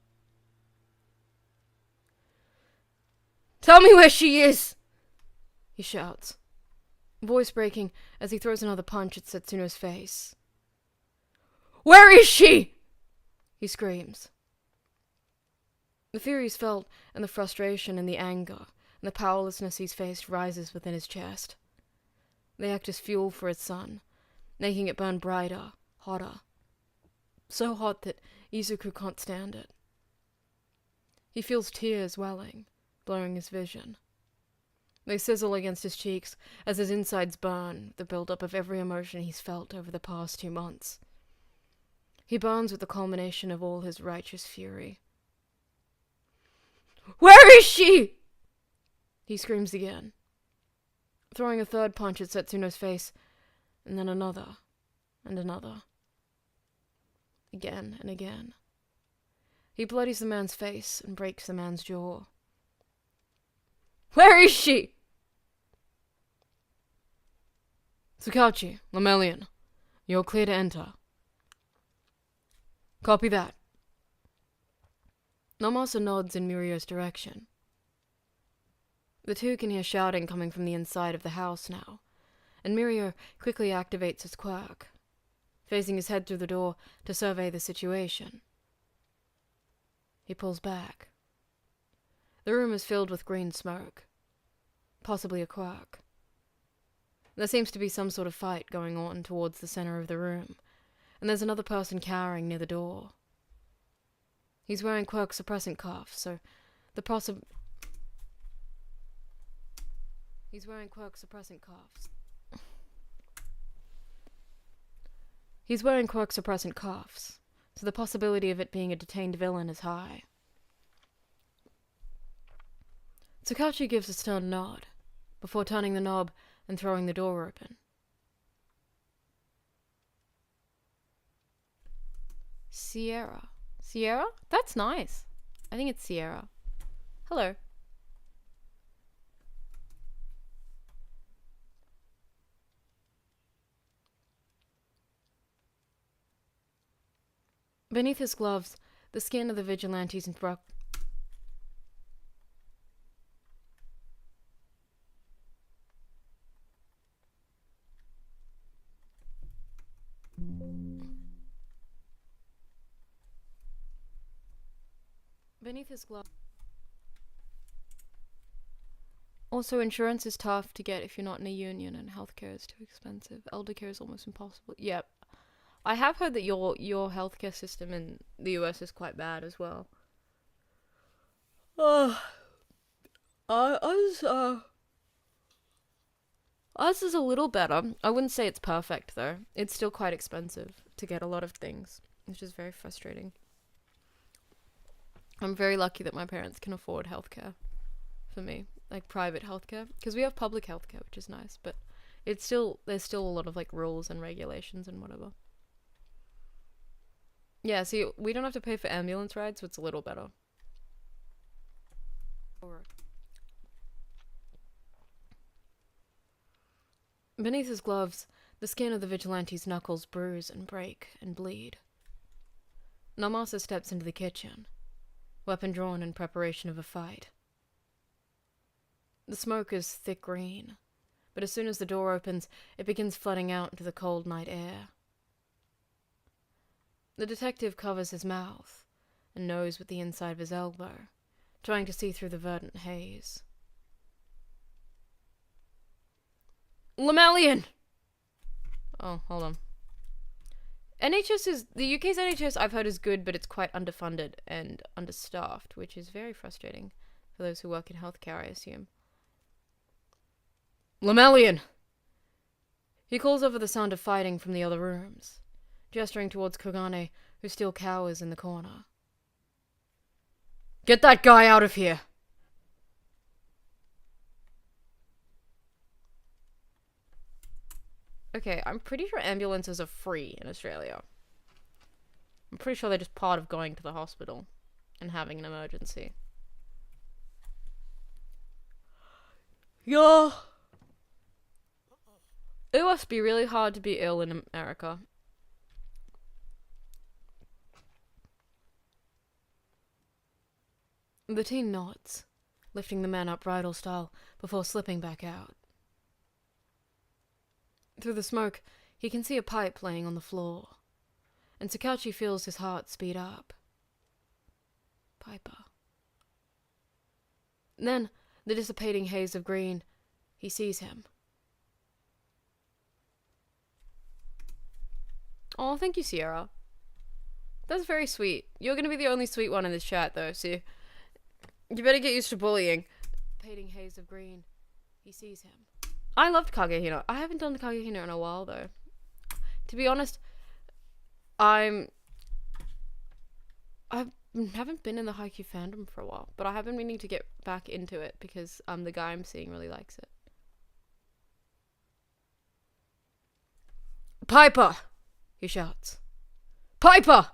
Tell me where she is! He shouts. voice breaking as he throws another punch at Setsuno's face. "Where is she?" he screams. The fury he's felt, and the frustration and the anger, and the powerlessness he's faced rises within his chest. They act as fuel for his sun, making it burn brighter, hotter. So hot that Izuku can't stand it. He feels tears welling, blurring his vision. They sizzle against his cheeks as his insides burn, the build-up of every emotion he's felt over the past 2 months. He burns with the culmination of all his righteous fury. "Where is she?" he screams again, throwing a third punch at Setsuno's face, and then another, and another. Again and again. He bloodies the man's face and breaks the man's jaw. "Where is she?" "Tsukauchi, Lemelian, you're clear to enter." "Copy that." Namasa nods in Mirio's direction. The two can hear shouting coming from the inside of the house now, and Mirio quickly activates his quirk, facing his head through the door to survey the situation. He pulls back. The room is filled with green smoke, possibly a quirk. There seems to be some sort of fight going on towards the center of the room, and there's another person cowering near the door. He's wearing quirk suppressant cuffs, so He's wearing quirk suppressant cuffs. So the possibility of it being a detained villain is high. Tsukauchi gives a stern nod, before turning the knob and throwing the door open. Sierra? That's nice. I think it's Sierra. Hello. Beneath his gloves, the skin of the vigilantes and Beneath his glove. Also, insurance is tough to get if you're not in a union, and healthcare is too expensive. Elder care is almost impossible. Yep. I have heard that your healthcare system in the US is quite bad as well. Ours is a little better. I wouldn't say it's perfect though. It's still quite expensive to get a lot of things, which is very frustrating. I'm very lucky that my parents can afford healthcare for me, like private healthcare, because we have public healthcare, which is nice, but there's still a lot of like rules and regulations and whatever. Yeah, see, we don't have to pay for ambulance rides, so it's a little better. Beneath his gloves, the skin of the vigilante's knuckles bruise and break and bleed. Namasa steps into the kitchen, weapon drawn in preparation of a fight. The smoke is thick green, but as soon as the door opens, it begins flooding out into the cold night air. The detective covers his mouth and nose with the inside of his elbow, trying to see through the verdant haze. Lemelian! Oh, hold on. The UK's NHS I've heard is good, but it's quite underfunded and understaffed, which is very frustrating for those who work in healthcare, I assume. Lemelian! He calls over the sound of fighting from the other rooms, gesturing towards Kogane, who still cowers in the corner. Get that guy out of here! Okay, I'm pretty sure ambulances are free in Australia. I'm pretty sure they're just part of going to the hospital and having an emergency. Yeah. It must be really hard to be ill in America. The teen nods, lifting the man up bridal style before slipping back out. Through the smoke, he can see a pipe laying on the floor, and Sakauchi feels his heart speed up. Piper. Then, the dissipating haze of green, he sees him. Oh, thank you, Sierra. That's very sweet. You're gonna be the only sweet one in this chat, though, so you better get used to bullying. Dissipating haze of green, he sees him. I loved Kagehino. I haven't done Kagehino in a while, though. To be honest, I haven't been in the Haikyuu fandom for a while, but I have been meaning to get back into it because the guy I'm seeing really likes it. Piper! He shouts. Piper!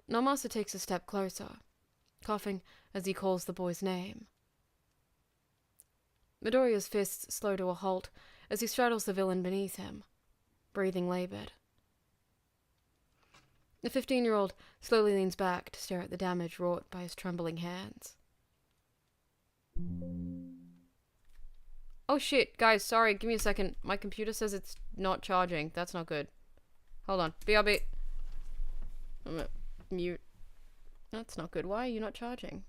Namasa takes a step closer, coughing as he calls the boy's name. Midoriya's fists slow to a halt as he straddles the villain beneath him, breathing labored. The 15-year-old slowly leans back to stare at the damage wrought by his trembling hands. Oh shit, guys, sorry, give me a second. My computer says it's not charging. That's not good. Hold on. BRB. I'm gonna mute. That's not good. Why are you not charging?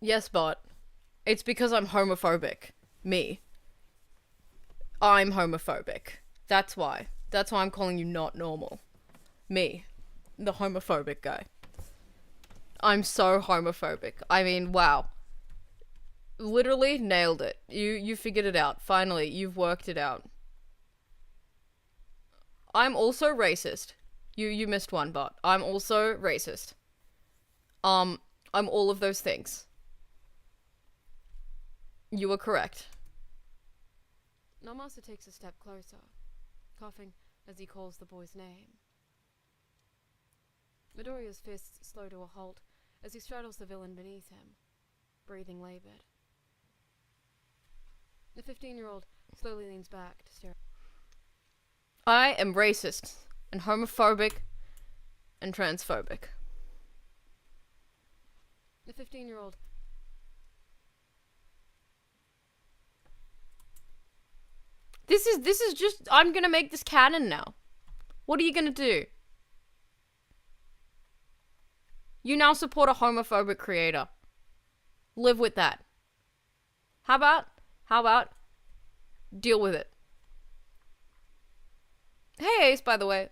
Yes, bot. It's because I'm homophobic. Me. I'm homophobic. That's why. That's why I'm calling you not normal. Me. The homophobic guy. I'm so homophobic. I mean, wow. Literally nailed it. You figured it out. Finally, you've worked it out. I'm also racist. You missed one, bot. I'm also racist. I'm all of those things. You were correct. Namasa takes a step closer, coughing as he calls the boy's name. Midoriya's fists slow to a halt as he straddles the villain beneath him, breathing labored. The 15-year-old slowly leans back to stare. I am racist, and homophobic, and transphobic. The 15-year-old... This is just... I'm gonna make this canon now. What are you gonna do? You now support a homophobic creator. Live with that. How about deal with it? Hey, Ace, by the way.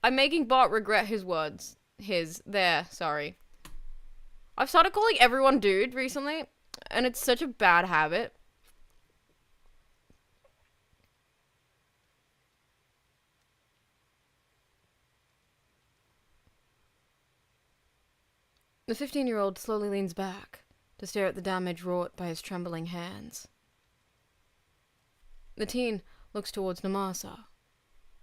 I'm making Bart regret his words. Sorry. I've started calling everyone dude recently, and it's such a bad habit. The 15-year-old slowly leans back to stare at the damage wrought by his trembling hands. The teen looks towards Namasa,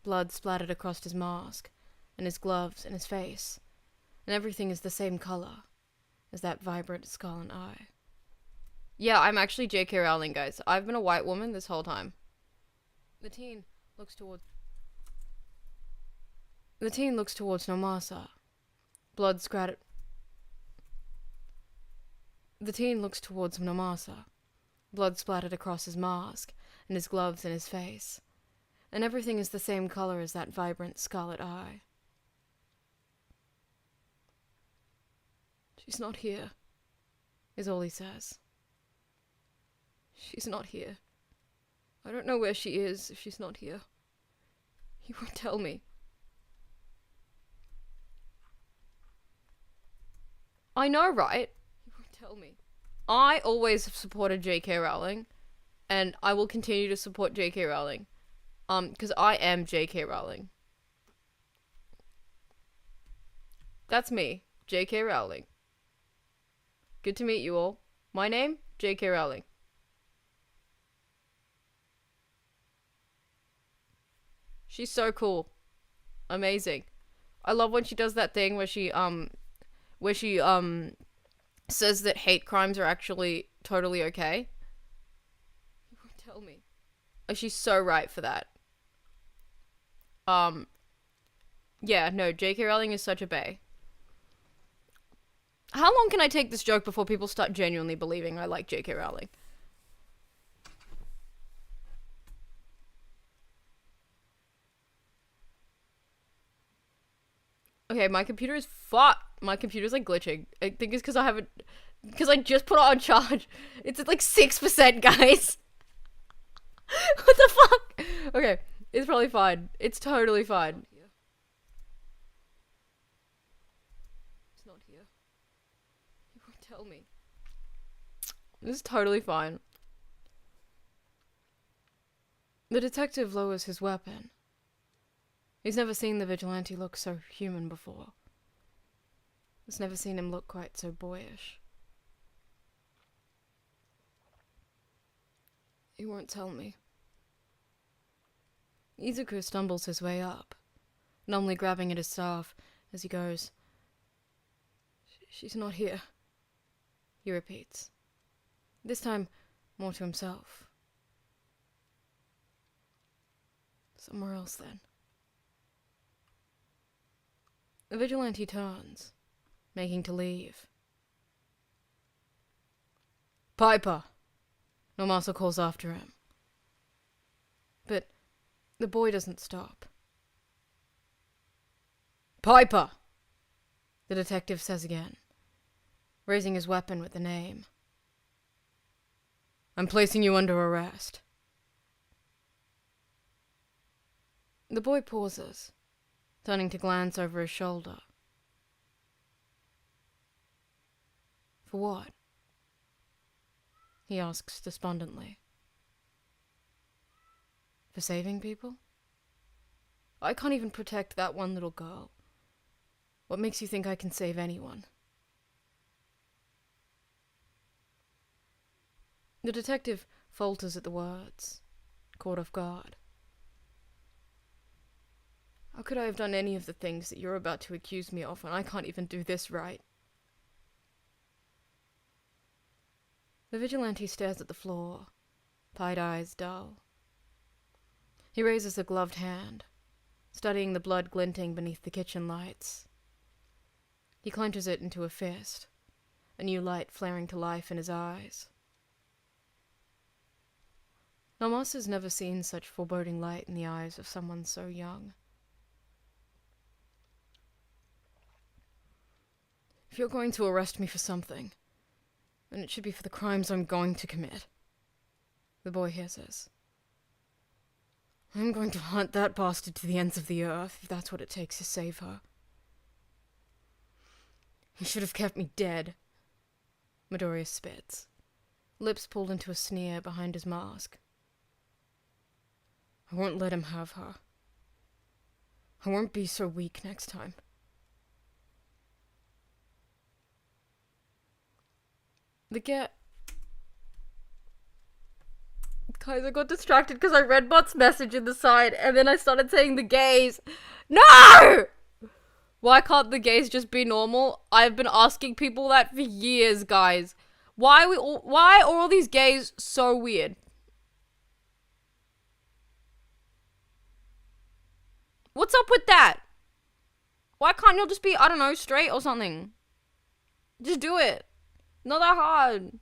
blood splattered across his mask, and his gloves and his face, and everything is the same color as that vibrant scarlet eye. Yeah, I'm actually J.K. Rowling, guys. I've been a white woman this whole time. The teen looks towards Namasa, blood splattered. The teen looks towards Namasa, blood splattered across his mask, and his gloves and his face, and everything is the same color as that vibrant scarlet eye. She's not here, is all he says. She's not here. I don't know where she is if she's not here. He won't tell me. I know, right? He won't tell me. I always have supported J.K. Rowling. And I will continue to support J.K. Rowling. Because I am J.K. Rowling. That's me, J.K. Rowling. Good to meet you all. My name, J.K. Rowling. She's so cool. Amazing. I love when she does that thing where she says that hate crimes are actually totally okay. You won't tell me. Oh, she's so right for that. Yeah, no, J.K. Rowling is such a bae. How long can I take this joke before people start genuinely believing I like J.K. Rowling? Okay, my computer is my computer's like glitching. I think it's because I just put it on charge. It's at like 6%, guys. What the fuck? Okay, it's probably fine. It's totally fine. It's not here. You won't tell me. This is totally fine. The detective lowers his weapon. He's never seen the vigilante look so human before. He's never seen him look quite so boyish. He won't tell me. Izuku stumbles his way up, numbly grabbing at his staff as he goes. She's not here, he repeats. This time, more to himself. Somewhere else, then. The vigilante turns, making to leave. Piper! Nomasa calls after him. But the boy doesn't stop. Piper! The detective says again, raising his weapon with the name. I'm placing you under arrest. The boy pauses, turning to glance over his shoulder. For what? He asks despondently. For saving people? I can't even protect that one little girl. What makes you think I can save anyone? The detective falters at the words, caught off guard. How could I have done any of the things that you're about to accuse me of when I can't even do this right? The vigilante stares at the floor, pied eyes dull. He raises a gloved hand, studying the blood glinting beneath the kitchen lights. He clenches it into a fist, a new light flaring to life in his eyes. Namasa's never seen such foreboding light in the eyes of someone so young. If you're going to arrest me for something, then it should be for the crimes I'm going to commit. The boy hisses. I'm going to hunt that bastard to the ends of the earth, if that's what it takes to save her. He should have kept me dead. Midoriya spits, lips pulled into a sneer behind his mask. I won't let him have her. I won't be so weak next time. Guys, I got distracted because I read Bot's message in the side, and then I started saying the gays. No! Why can't the gays just be normal? I've been asking people that for years, guys. Why are all these gays so weird? What's up with that? Why can't y'all just be, I don't know, straight or something? Just do it. Not that hard.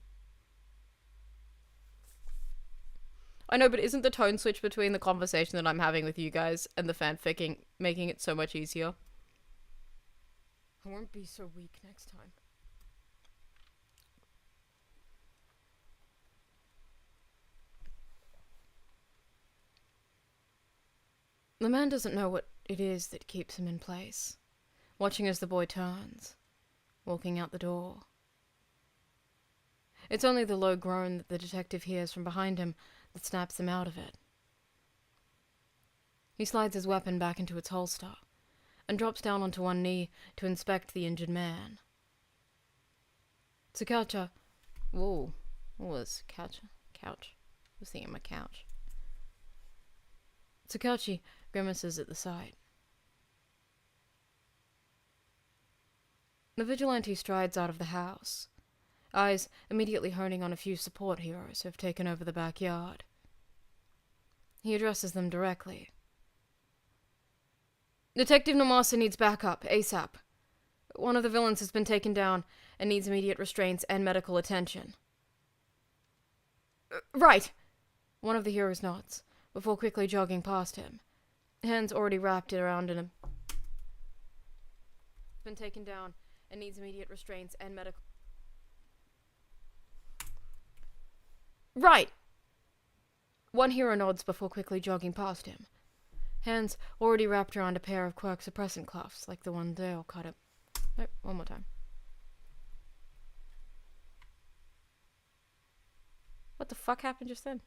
I know, but isn't the tone switch between the conversation that I'm having with you guys and the fanficking making it so much easier? I won't be so weak next time. The man doesn't know what it is that keeps him in place, watching as the boy turns, walking out the door. It's only the low groan that the detective hears from behind him that snaps him out of it. He slides his weapon back into its holster and drops down onto one knee to inspect the injured man. Tsukaucha. Whoa. What was couch? Couch. I was thinking my couch. Tsukauchi grimaces at the sight. The vigilante strides out of the house, eyes immediately honing on a few support heroes who have taken over the backyard. He addresses them directly. Detective Nomasa needs backup, ASAP. One of the villains has been taken down and needs immediate restraints and medical attention. Right! One of the heroes nods, before quickly jogging past him, hands already wrapped around in him. Been taken down and needs immediate restraints and medical... Right! One hero nods before quickly jogging past him, hands already wrapped around a pair of quirk suppressant cuffs like the one Dale cut up. Nope, one more time. What the fuck happened just then?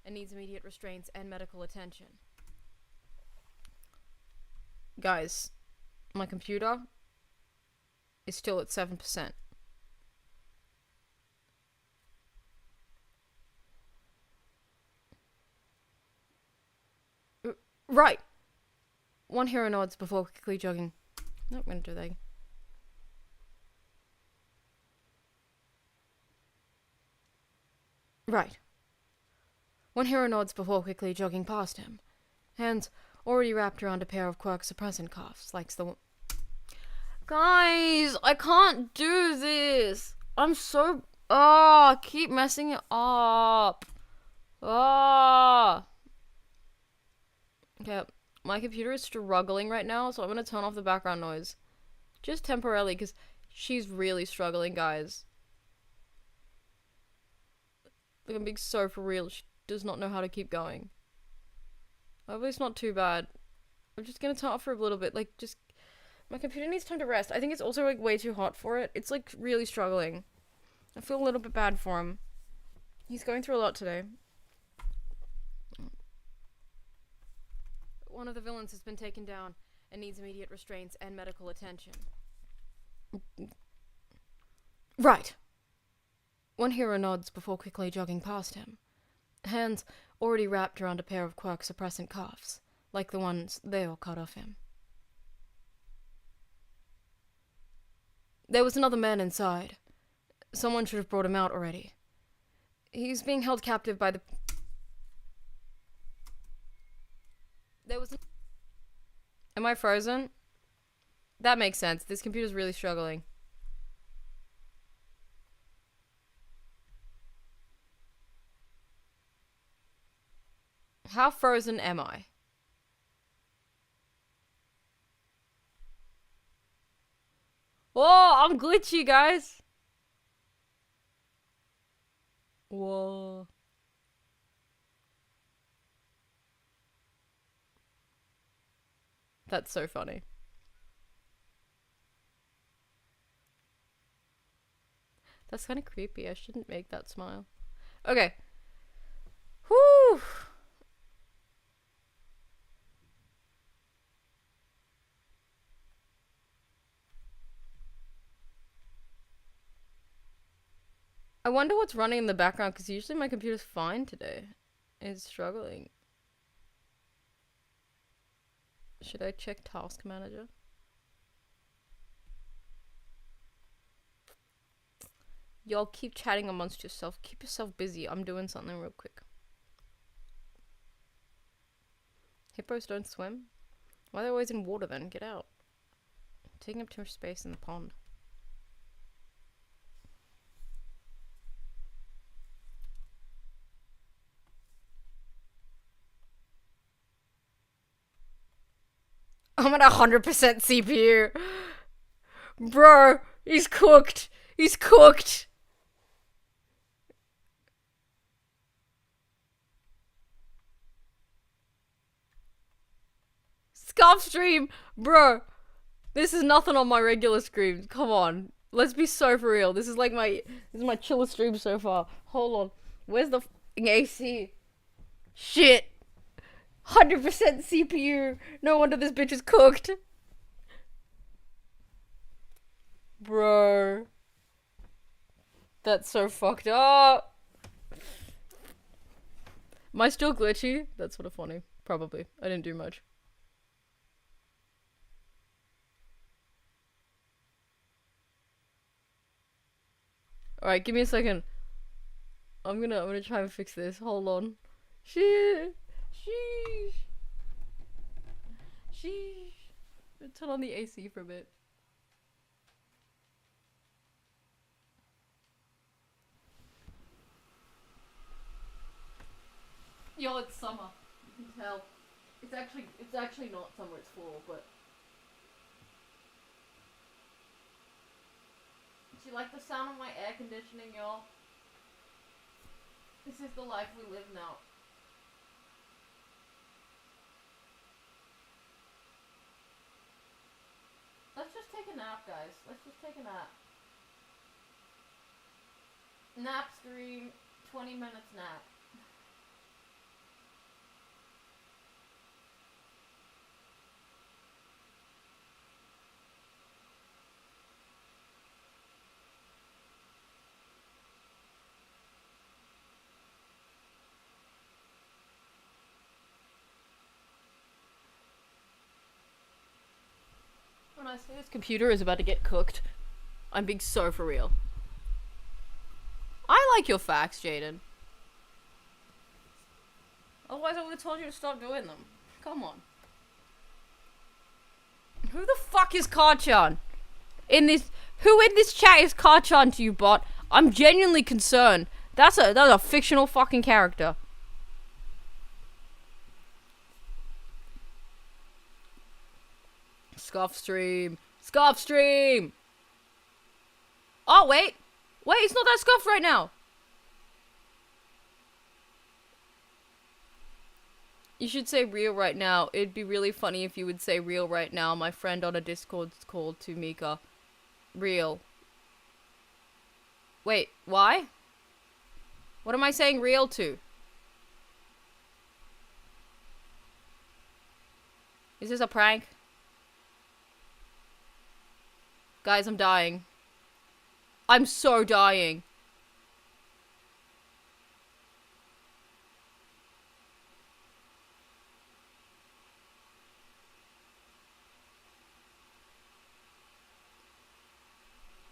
And needs immediate restraints and medical attention. Guys, my computer is still at 7%. Right! One hero nods before quickly jogging. Nope, I'm gonna do that again. Right. One hero nods before quickly jogging past him, hands already wrapped around a pair of quirk suppressant cuffs, like the one... Guys, I can't do this! I'm so... I keep messing it up. Okay, my computer is struggling right now, so I'm gonna turn off the background noise. Just temporarily, because she's really struggling, guys. Like, I'm being so for real. She does not know how to keep going. Hopefully it's not too bad. I'm just gonna turn off for a little bit. Like, just... My computer needs time to rest. I think it's also, like, way too hot for it. It's, like, really struggling. I feel a little bit bad for him. He's going through a lot today. One of the villains has been taken down and needs immediate restraints and medical attention. Right. One hero nods before quickly jogging past him, hands already wrapped around a pair of quirk suppressant cuffs, like the ones they all cut off him. There was another man inside. Someone should have brought him out already. He's being held captive by the... There was... Am I frozen? That makes sense. This computer's really struggling. How frozen am I? Oh, I'm glitchy, guys. Whoa. That's so funny. That's kind of creepy. I shouldn't make that smile. Okay. Whew. I wonder what's running in the background, because usually my computer's fine today. It's struggling. Should I check Task Manager? Y'all keep chatting amongst yourself. Keep yourself busy. I'm doing something real quick. Hippos don't swim? Why are they always in water then? Get out. Taking up too much space in the pond. I'm at 100% CPU. Bro, he's cooked. He's cooked. Scarf stream, bro. This is nothing on my regular streams. Come on, let's be so for real. This is my chillest stream so far. Hold on, where's the AC? Shit, 100% CPU. No wonder this bitch is cooked, bro. That's so fucked up. Am I still glitchy? That's sort of funny. Probably. I didn't do much. Alright, give me a second. I'm gonna try and fix this. Hold on. Shit. Sheesh. Sheesh. Turn on the AC for a bit. Yo, it's summer. You can tell. It's actually not summer, it's fall, but... Do you like the sound of my air conditioning, y'all? This is the life we live now. Let's just take a nap, guys. Let's just take a nap. Nap stream, 20 minutes nap. When I say this computer is about to get cooked, I'm being so for real. I like your facts, Jaden. Otherwise I would have told you to stop doing them. Come on. Who the fuck is Karchan? Who in this chat is Karchan to you, bot? I'm genuinely concerned. That's a fictional fucking character. Scuff stream. Scuff stream! Oh, wait. Wait, it's not that scuffed right now. You should say real right now. It'd be really funny if you would say real right now. My friend on a Discord called to Mika. Real. Wait, why? What am I saying real to? Is this a prank? Guys, I'm dying. I'm so dying.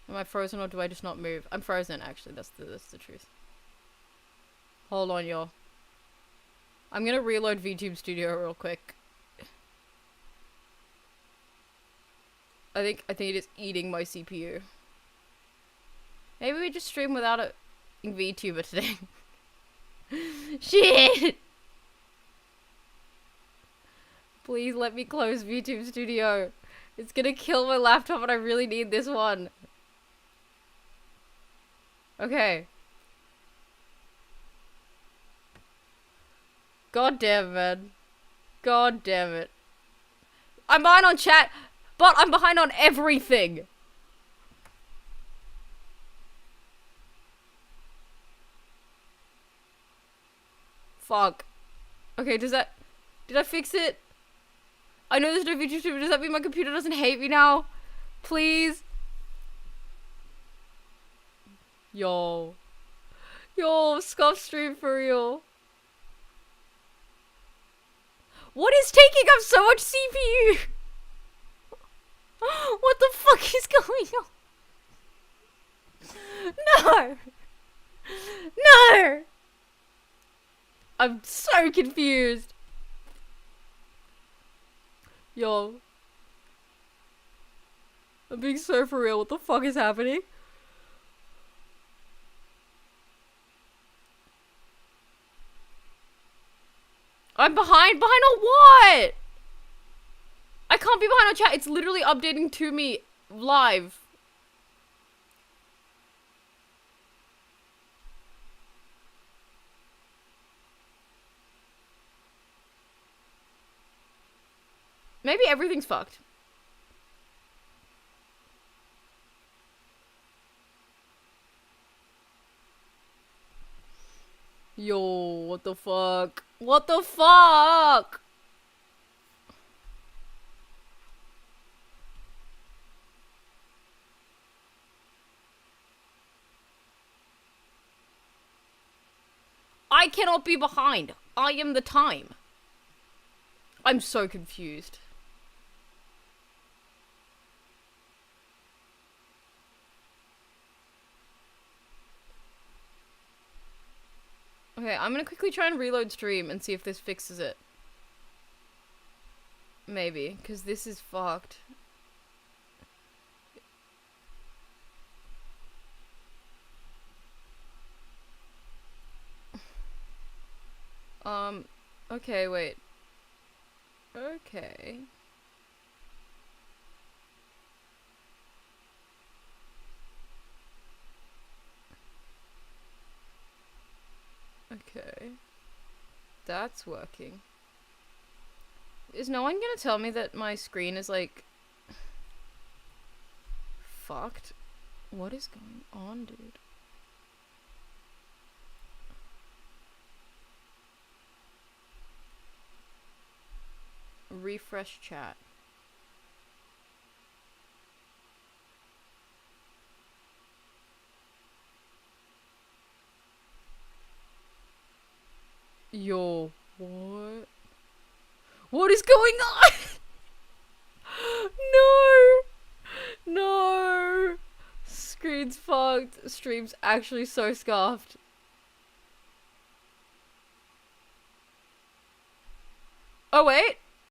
Am I frozen or do I just not move? I'm frozen, actually. That's the truth. Hold on, y'all. I'm gonna reload VTube Studio real quick. I think it is eating my CPU. Maybe we just stream without a VTuber today. Shit! Please let me close VTube Studio. It's gonna kill my laptop and I really need this one. Okay. God damn, man. God damn it. I'm behind on chat, but I'm behind on everything. Fuck. Okay, did I fix it? I know there's no VTube, but does that mean my computer doesn't hate me now? Please? Yo, Scuff stream for real. What is taking up so much CPU? What the fuck is going on? No! No! I'm so confused. Yo. I'm being so for real. What the fuck is happening? I'm behind? Behind on what? I can't be behind on chat. It's literally updating to me live. Maybe everything's fucked. Yo, what the fuck? What the fuck? I cannot be behind. I am the time. I'm so confused. Okay, I'm gonna quickly try and reload stream and see if this fixes it. Maybe, because this is fucked. Okay, wait. Okay. Okay. That's working. Is no one gonna tell me that my screen is, like, fucked? What is going on, dude? Refresh chat. Yo, what? What is going on? No! No! Screen's fucked. Stream's actually so scuffed. Oh, wait.